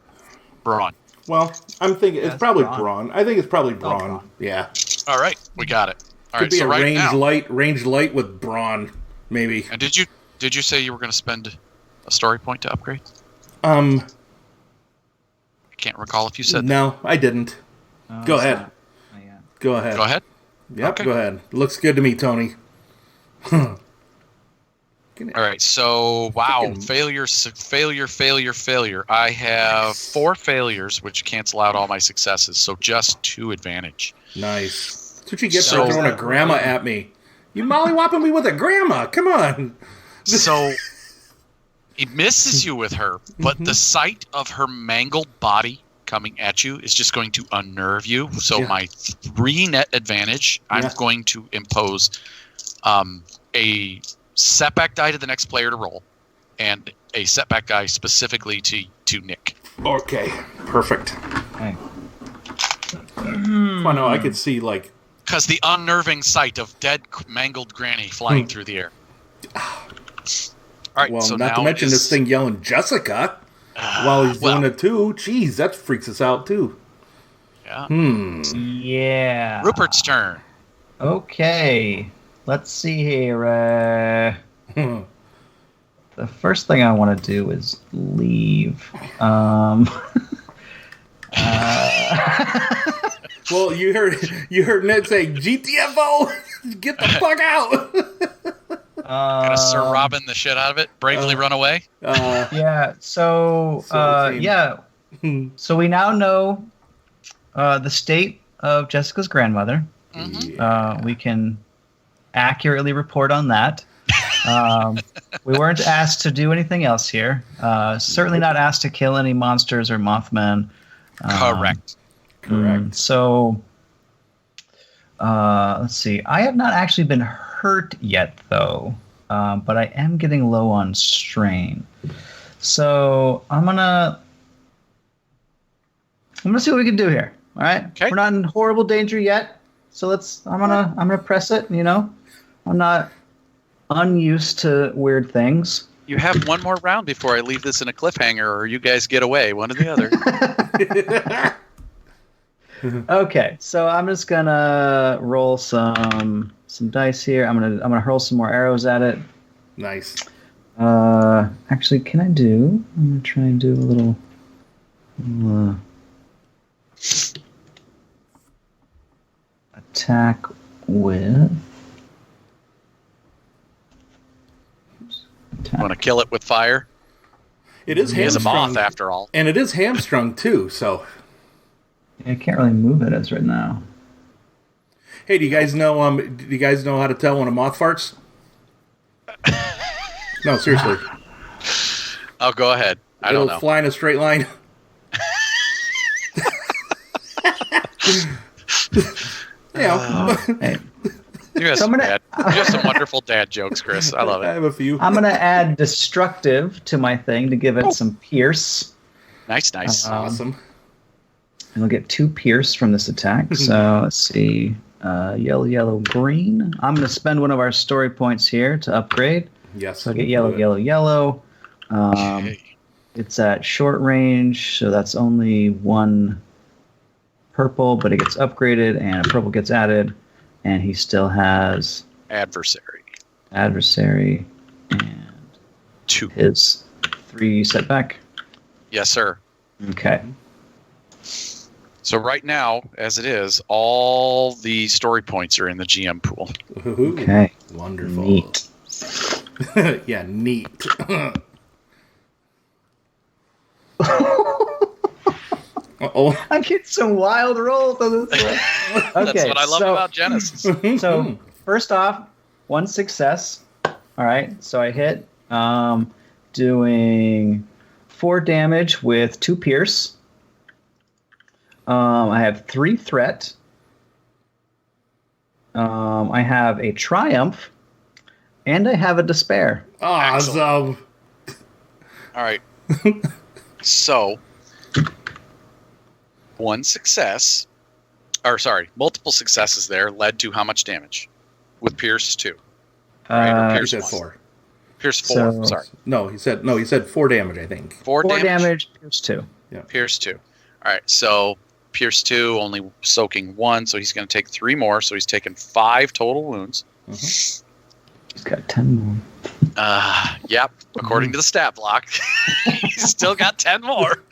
brawn? Well, I'm thinking it's probably brawn. I think it's probably brawn. Yeah. All right, we got it. All Could right, be so a right range now, light with brawn, maybe. And did you say you were going to spend a story point to upgrade? I can't recall if you said that. No, I didn't. Go ahead. Go ahead. Go ahead. Yep, Okay. go ahead. Looks good to me, Tony. All right, so wow, failure. I have 4 failures, which cancel out all my successes, so just 2 advantage. Nice. That's what you get for throwing a grandma at me. You mollywopping me with a grandma. Come on. So he misses you with her, but the sight of her mangled body coming at you is just going to unnerve you. So my 3 net advantage, I'm going to impose a setback die to the next player to roll, and a setback die specifically to Nick. Okay, perfect. Okay. I know I could see like because the unnerving sight of dead mangled granny flying through the air. All right, well, so not now to mention this thing yelling Jessica while he's doing it too. Jeez, that freaks us out too. Yeah. Yeah. Rupert's turn. Okay. Let's see here. The first thing I want to do is leave. Well, you heard Ned say GTFO, get the fuck out. Gonna Sir Robin the shit out of it. Bravely run away. Yeah. So So we now know the state of Jessica's grandmother. We can accurately report on that. We weren't asked to do anything else here. Certainly not asked to kill any monsters or Mothmen. Correct. So, let's see. I have not actually been hurt yet, though, but I am getting low on strain. So I'm gonna see what we can do here. All right. Okay. We're not in horrible danger yet, so I'm gonna press it. You know, I'm not unused to weird things. You have 1 more round before I leave this in a cliffhanger, or you guys get away, one or the other. Okay, so I'm just gonna roll some dice here. I'm gonna hurl some more arrows at it. Nice. Actually, can I do? I'm gonna try and do a little attack with. Want to kill it with fire? It is He is a hamstrung, moth after all. and it is hamstrung too. So, I can't really move it as right now. hey, do you guys know? Do you guys know how to tell when a moth farts? No, seriously. Oh, go ahead. I It'll don't know. fly in a straight line. Hey, You have, So I'm gonna- you have some wonderful dad jokes, Chris. I love I it. have a few. I'm gonna add destructive to my thing to give it some pierce. Nice. Awesome. And we'll get 2 pierce from this attack. So let's see. Yellow, yellow, green. I'm going to spend one of our story points here to upgrade. Yes. So I get yellow, yellow, yellow. It's at short range, so that's only one purple, but it gets upgraded, and a purple gets added, and he still has Adversary. and 2. his 3 setback. Yes, sir. Okay. So right now, as it is, all the story points are in the GM pool. Ooh, Okay. wonderful. Neat. Yeah, neat. Uh-oh. I'm getting some wild rolls on this one. Okay, That's what I love about Genesys. So first off, 1 success. All right, so I hit, doing 4 damage with 2 pierce. I have 3 threat. I have a triumph, and I have a despair. Awesome. All right. So, 1 success, multiple successes there led to how much damage? With Pierce 2. Right, or He Pierce said 1. 4. Pierce 4, So- sorry. No, he said 4 damage, I think. 4 4 damage. damage, pierce 2. Pierce 2. All right, so Pierce 2, only soaking 1, so he's going to take 3 more, so he's taken 5 total wounds. He's got 10 more. Yep, according to the stat block. He's still got 10 more.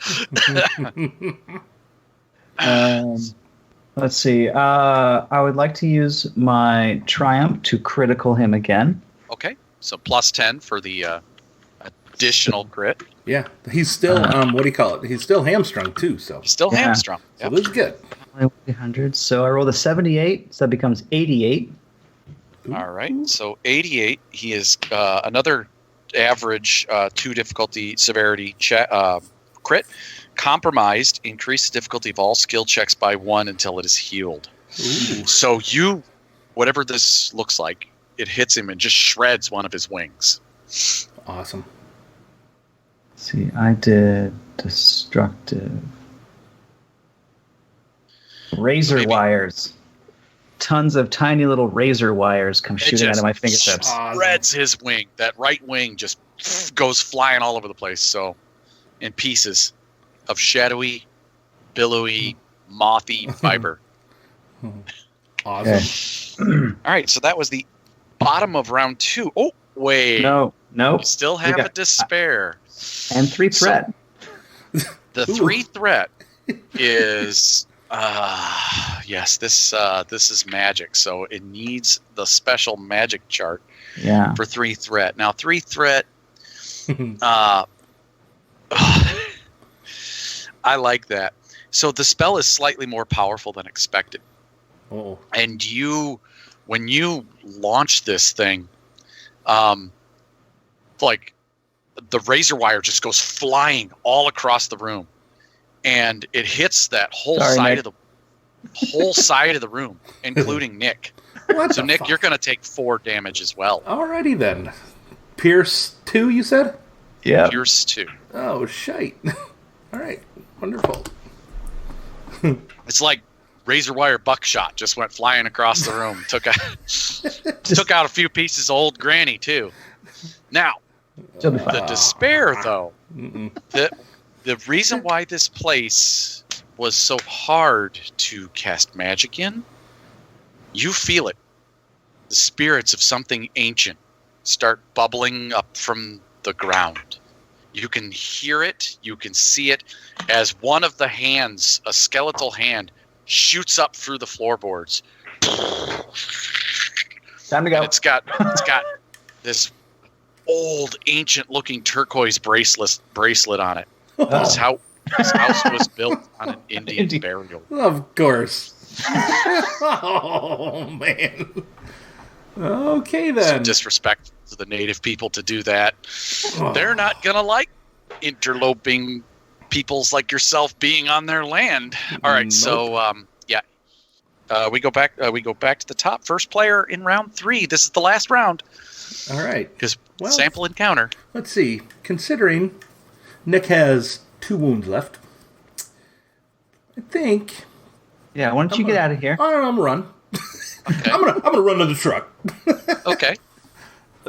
Let's see. I would like to use my triumph to critical him again. Okay, so plus 10 for the additional crit. Yeah, he's still, what do you call it? He's still hamstrung, too, so. Still Yeah. hamstrung. So Yep. this is good. 100. So I rolled a 78, so that becomes 88. All right, so 88. He is another average 2 difficulty severity crit. Compromised, increase the difficulty of all skill checks by 1 until it is healed. Ooh. So whatever this looks like, it hits him and just shreds one of his wings. Awesome. See, I did destructive. Razor Maybe- wires. Tons of tiny little razor wires come It shooting out just of my fingertips. shreds his wing. That right wing just goes flying all over the place. So, in pieces of shadowy, billowy, mothy fiber. Awesome. All right, so that was the bottom of round 2. Oh, wait. No, You still have a despair. And 3 threat. The 3 threat is yes, this is magic, so it needs the special magic chart Yeah. for 3 threat. Now 3 threat I like that. So the spell is slightly more powerful than expected. Oh. And when you launch this thing, like the razor wire just goes flying all across the room, and it hits that whole side of the room, including Nick. What So the Nick, fuck? you're going to take 4 damage as well. Alrighty then. Pierce 2, you said? Yeah. Pierce 2. Oh, shite. Alright, wonderful. It's like razor wire buckshot just went flying across the room. Took out a few pieces of old granny too. Now, She'll be fine. the despair though. The reason why this place was so hard to cast magic in, you feel it. The spirits of something ancient start bubbling up from the ground. You can hear it, you can see it, as one of the hands, a skeletal hand, shoots up through the floorboards. Time to go. And it's got this old, ancient-looking turquoise bracelet on it. This house was built on an Indian burial. Of course. Oh, man. Okay, So then. disrespect to the native people to do that. They're not gonna like interloping peoples like yourself being on their land. All right, so we go back to the top. First player in round 3. This is the last round. All right. Because Well, sample encounter. Let's see. Considering Nick has 2 wounds left, I think Yeah, why don't you get out of here? I'm gonna run. Okay. I'm gonna run to the truck. Okay.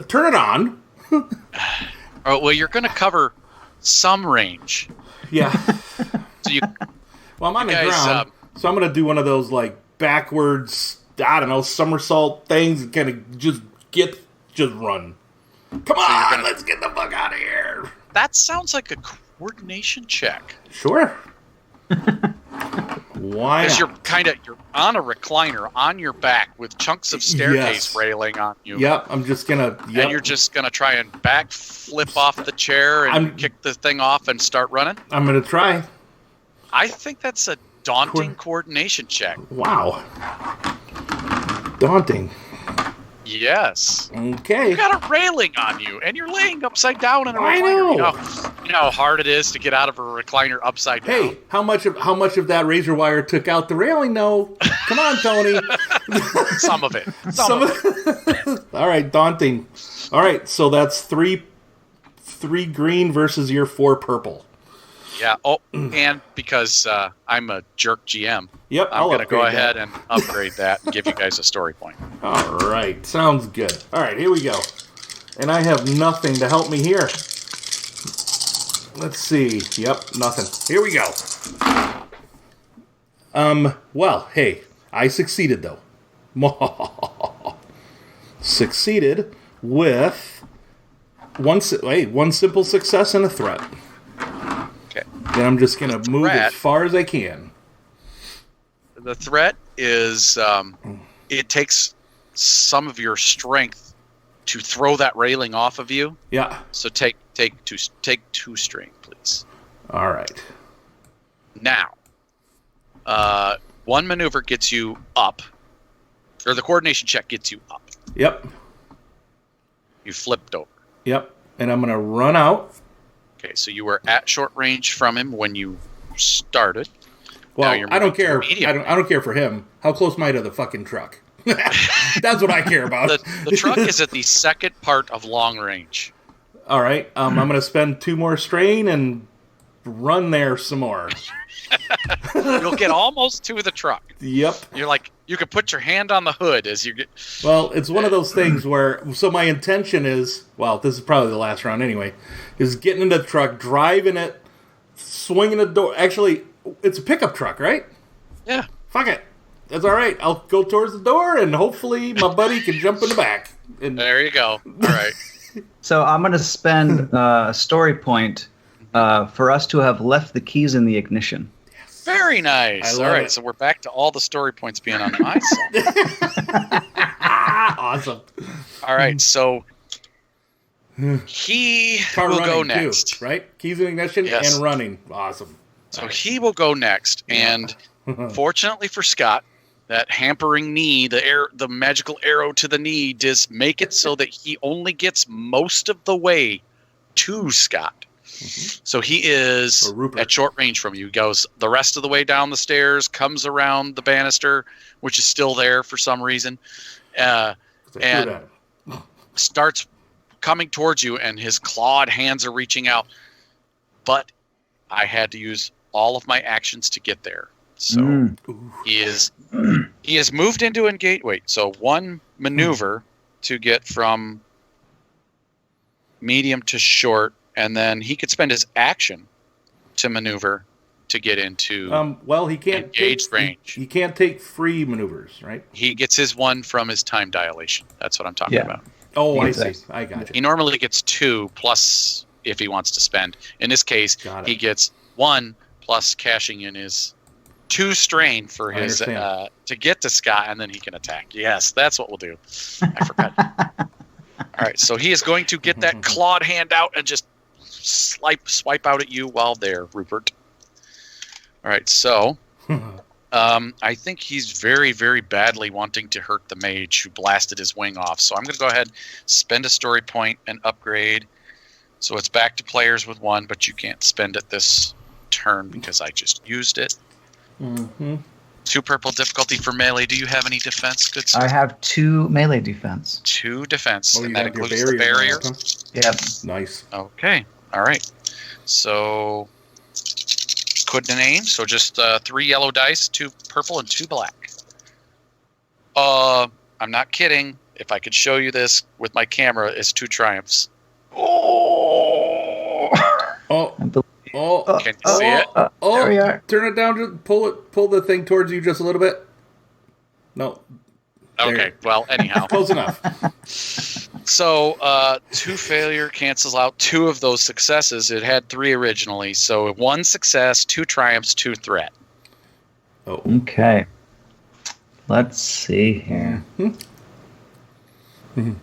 Turn it on. Oh, well, you're going to cover some range. Yeah. So you, Well, I'm on the guys, ground, so I'm gonna do one of those like backwards, I don't know, somersault things, and kind of just run. Come on, let's get the fuck out of here. that sounds like a coordination check. Sure. Why Because not? you're on a recliner on your back with chunks of staircase railing on you. Yep, I'm just gonna. Yep. And you're just going to try and back flip off the chair and kick the thing off and start running? I'm gonna try. I think that's a daunting coordination check. Wow. Daunting. Yes. Okay. You got a railing on you, and you're laying upside down in a recliner. I know. You know how hard it is to get out of a recliner upside down. Hey, how much of that razor wire took out the railing? No. Come on, Tony. Some of it. Some of it. All right, daunting. All right, so that's three green versus your 4 purple. Yeah. Oh, and because I'm a jerk GM, Yep, I'm going to go upgrade ahead that. and upgrade that and give you guys a story point. All right, sounds good. All right, here we go. And I have nothing to help me here. Let's see. Yep, nothing. Here we go. Well, hey, I succeeded though. Succeeded with one simple success and a threat. Okay. Then I'm just gonna move threat- as far as I can. The threat is it takes some of your strength to throw that railing off of you. Yeah. So take two strain, please. All right. Now, one maneuver gets you up, or the coordination check gets you up. Yep. You flipped over. Yep. And I'm gonna run out. Okay, so you were at short range from him when you started. Well, Now you're I don't moving to care. medium I don't care for him. How close am I to the fucking truck? That's what I care about. The truck is at the second part of long range. All right. I'm going to spend 2 more strain and run there some more. You'll get almost to the truck. Yep. You're like, you could put your hand on the hood as you get. Well, it's one of those things where, so my intention is, well, this is probably the last round anyway, is getting into the truck, driving it, swinging the door. Actually, it's a pickup truck, right? Yeah. Fuck it. That's all right. I'll go towards the door, and hopefully my buddy can jump in the back. And There you go. All right. So I'm going to spend a story point for us to have left the keys in the ignition. Very nice. I All love right, it. so we're back to all the story points being on my side. Awesome. All right, so he Car will running go next. too, right? Keys in ignition Yes. and running. Awesome. So he will go next, and fortunately for Scott, that hampering knee, the magical arrow to the knee, does make it so that he only gets most of the way to Scott. So he is Or Rupert. at short range from you. He goes the rest of the way down the stairs, comes around the banister, which is still there for some reason, I threw and it at him. starts coming towards you, and his clawed hands are reaching out. But I had to use all of my actions to get there. So he is moved into engage. Wait, so one maneuver to get from medium to short, and then he could spend his action to maneuver to get into. Well, he can't Engaged take, range. He can't take free maneuvers, right? He gets his one from his time dilation. That's what I'm talking Yeah. about. Oh, I see. Exactly. I got He you. normally gets 2 plus if he wants to spend. In this case, Got it. he gets 1 plus cashing in his 2 strain for I his understand. to get to Scott, and then he can attack. Yes, that's what we'll do. I forgot. All right, so he is going to get that clawed hand out and just swipe out at you while there, Rupert. All right, so I think he's very, very badly wanting to hurt the mage who blasted his wing off. So I'm going to go ahead, spend a story point, and upgrade. So it's back to players with 1, but you can't spend it this turn because I just used it. 2 purple difficulty for melee. Do you have any defense? Good stuff. I have 2 melee defense. 2 defense, Oh, you and that got your includes the barrier barrier. now, huh? Yep. Nice. Okay, all right. So couldn't name. So just 3 yellow dice, 2 purple, and 2 black. I'm not kidding. If I could show you this with my camera, it's 2 triumphs. Oh! Can Can you see it? There we are. Turn it down. Pull the thing towards you just a little bit. No. Okay, There. well, anyhow. Close enough. So, 2 failure cancels out 2 of those successes. It had 3 originally. So, 1 success, 2 triumphs, 2 threat. Oh. Okay. Let's see here. Wrong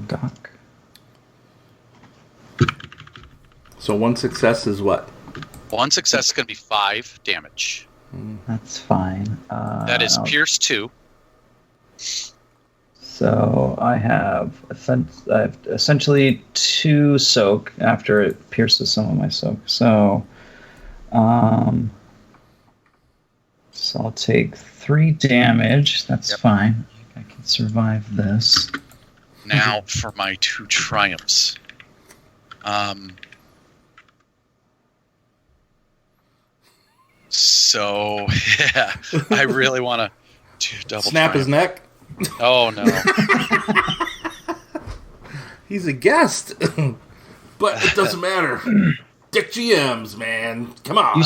doc. So 1 success is what? 1 success is going to be 5 damage. That's fine. That is Pierce 2. So I have essentially 2 soak after it pierces some of my soak. So, so I'll take 3 damage. That's fine. I can survive this. Now for my 2 triumphs. So, yeah, I really want to double Snap his neck. Oh, no. He's a guest. But it doesn't matter. Dick GMs, man. Come on. You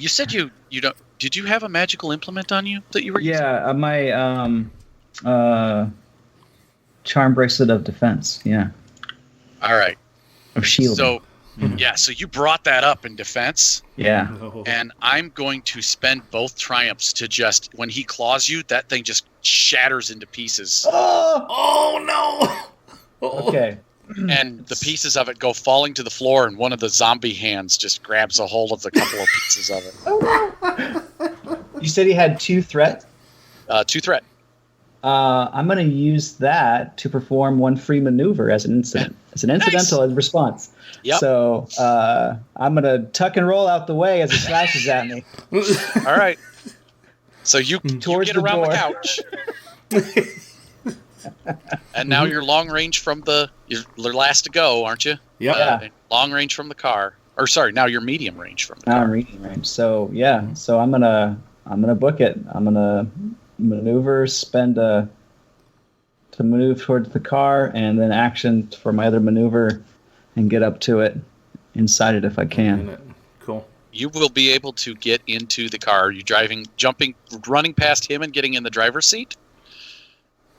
said You don't. Did you have a magical implement on you that you were using? yeah, my charm bracelet of defense. Yeah, All right. of shielding. So, so you brought that up in defense, yeah. and I'm going to spend both triumphs to just, when he claws you, that thing just shatters into pieces. Oh, no. Okay. And the pieces of it go falling to the floor, and one of the zombie hands just grabs a hold of the couple of pieces of it. You said he had 2 threat. 2 threat. I'm going to use that to perform 1 free maneuver as an incident. As an incidental response. Yep. So I'm going to tuck and roll out the way as it slashes at me. All right. So you Towards get the around door. the couch. And now you're long range from you're last to go, aren't you? Yep. Yeah. Long range from the car. Or sorry, now you're medium range from the Now car. I'm reading range. So yeah. So I'm gonna book it. I'm gonna maneuver, spend to move towards the car, and then action for my other maneuver, and get up to it, inside it if I can. Cool. You will be able to get into the car. Are you driving, jumping, running past him and getting in the driver's seat?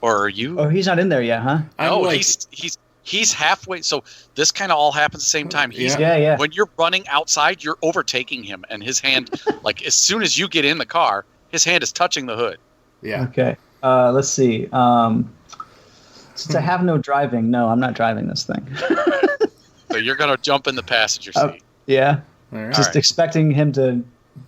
Or are you? Oh, he's not in there yet, huh? No, he's halfway. So this kind of all happens at the same time. Yeah. When you're running outside, you're overtaking him, and his hand, like as soon as you get in the car, his hand is touching the hood. Yeah. Okay. Let's see. Since I have no driving, no, I'm not driving this thing. So you're gonna jump in the passenger seat. Yeah. All right. Just expecting him to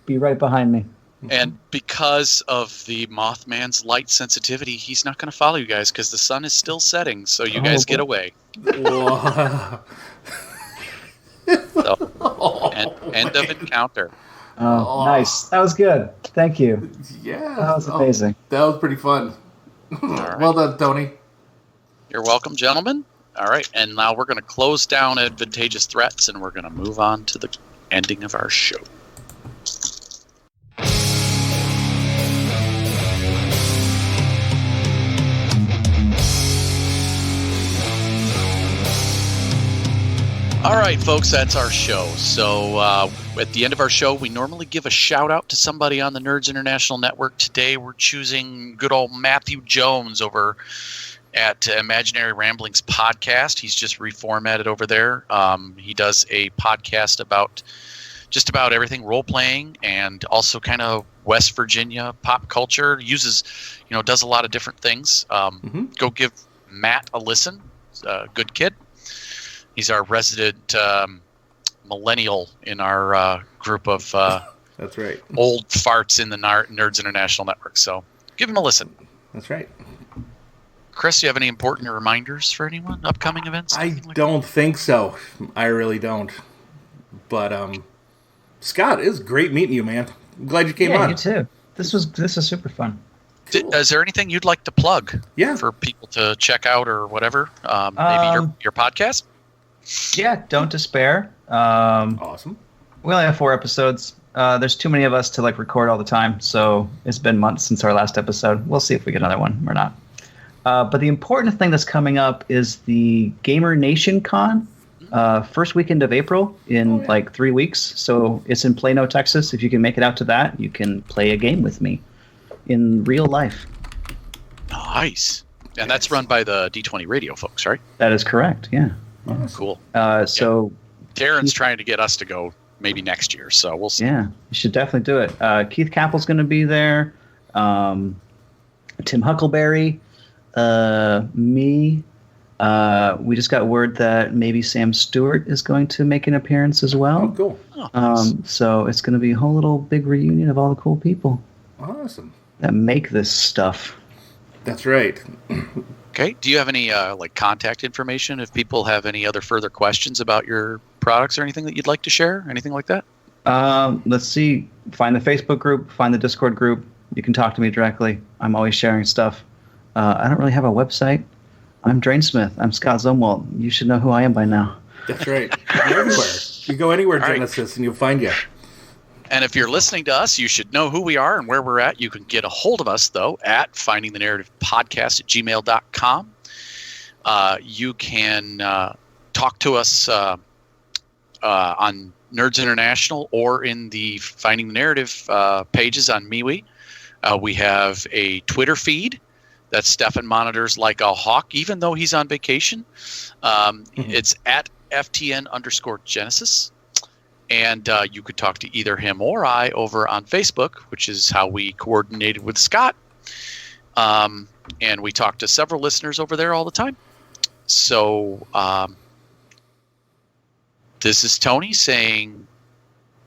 be right behind me. And because of the Mothman's light sensitivity, he's not going to follow you guys because the sun is still setting. So you guys get away. Whoa. So, end of encounter. Oh, nice. That was good. Thank you. Yeah. That was amazing. That was pretty fun. right. Well done, Tony. You're welcome, gentlemen. All right, and now we're going to close down Advantageous Threats, and we're going to move on to the ending of our show. All right, folks, that's our show. So at the end of our show, we normally give a shout-out to somebody on the Nerds International Network. Today, we're choosing good old Matthew Jones over at Imaginary Ramblings Podcast. He's just reformatted over there. He does a podcast about just about everything role-playing and also kind of West Virginia pop culture. Uses, does a lot of different things. Go give Matt a listen. He's a good kid. He's our resident millennial in our group of That's right. old farts in the Nerds International Network. So give him a listen. That's right. Chris, do you have any important reminders for anyone? Upcoming events? I don't think so. I really don't. But Scott, it was great meeting you, man. I'm glad you came on. You too. This was super fun. Is there anything you'd like to plug? Yeah. For people to check out or whatever? Maybe your podcast? Yeah, Don't Despair. Awesome. We only have 4 episodes, There's too many of us to record all the time, so it's been months since our last episode. We'll see if we get another one or not. But the important thing that's coming up is the Gamer Nation Con, first weekend of April in 3 weeks. So it's in Plano, Texas. If you can make it out to that, you can play a game with me in real life. Nice. And that's run by the D20 Radio folks, right? That is correct, yeah. Cool. So Darren's trying to get us to go maybe next year, so we'll see. Yeah, you should definitely do it. Keith Capple's going to be there. Tim Huckleberry. Me. We just got word that maybe Sam Stewart is going to make an appearance as well. Oh, cool. Nice. So it's going to be a whole little big reunion of all the cool people Awesome. that make this stuff. That's right. Okay. Do you have any contact information if people have any other further questions about your products or anything that you'd like to share? Anything like that? Let's see. Find the Facebook group. Find the Discord group. You can talk to me directly. I'm always sharing stuff. I don't really have a website. I'm Drainsmith. I'm Scott Zumwalt. You should know who I am by now. That's right. You're everywhere. You go anywhere, All right. Genesys, and you'll find you. And if you're listening to us, you should know who we are and where we're at. You can get a hold of us, though, at findingthenarrativepodcast@gmail.com. You can talk to us on Nerds International or in the Finding the Narrative pages on MeWe. We have a Twitter feed that Stefan monitors like a hawk, even though he's on vacation. It's at FTN_Genesys. And you could talk to either him or I over on Facebook, which is how we coordinated with Scott. And we talk to several listeners over there all the time. So this is Tony saying,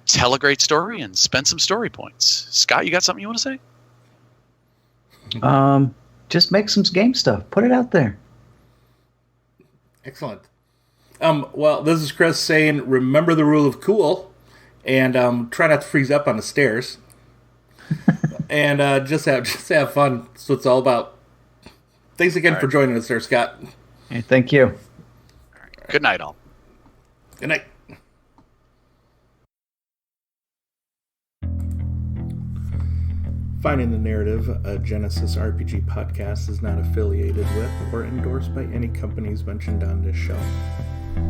tell a great story and spend some story points. Scott, you got something you want to say? Just make some game stuff. Put it out there. Excellent. Well, this is Chris saying, remember the rule of cool, and try not to freeze up on the stairs, and just have fun. That's what it's all about. Thanks again for joining us there, Scott. Hey, thank you. Good night, all. Good night. Finding the Narrative, a Genesys RPG podcast, is not affiliated with or endorsed by any companies mentioned on this show.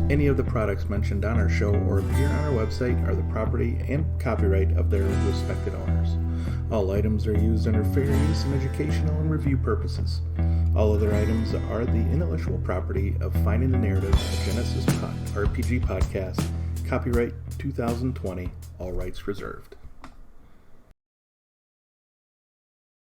Any of the products mentioned on our show or appear on our website are the property and copyright of their respective owners. All items are used under fair use and educational and review purposes. All other items are the intellectual property of Finding the Narrative, a Genesys RPG podcast, copyright 2020, all rights reserved.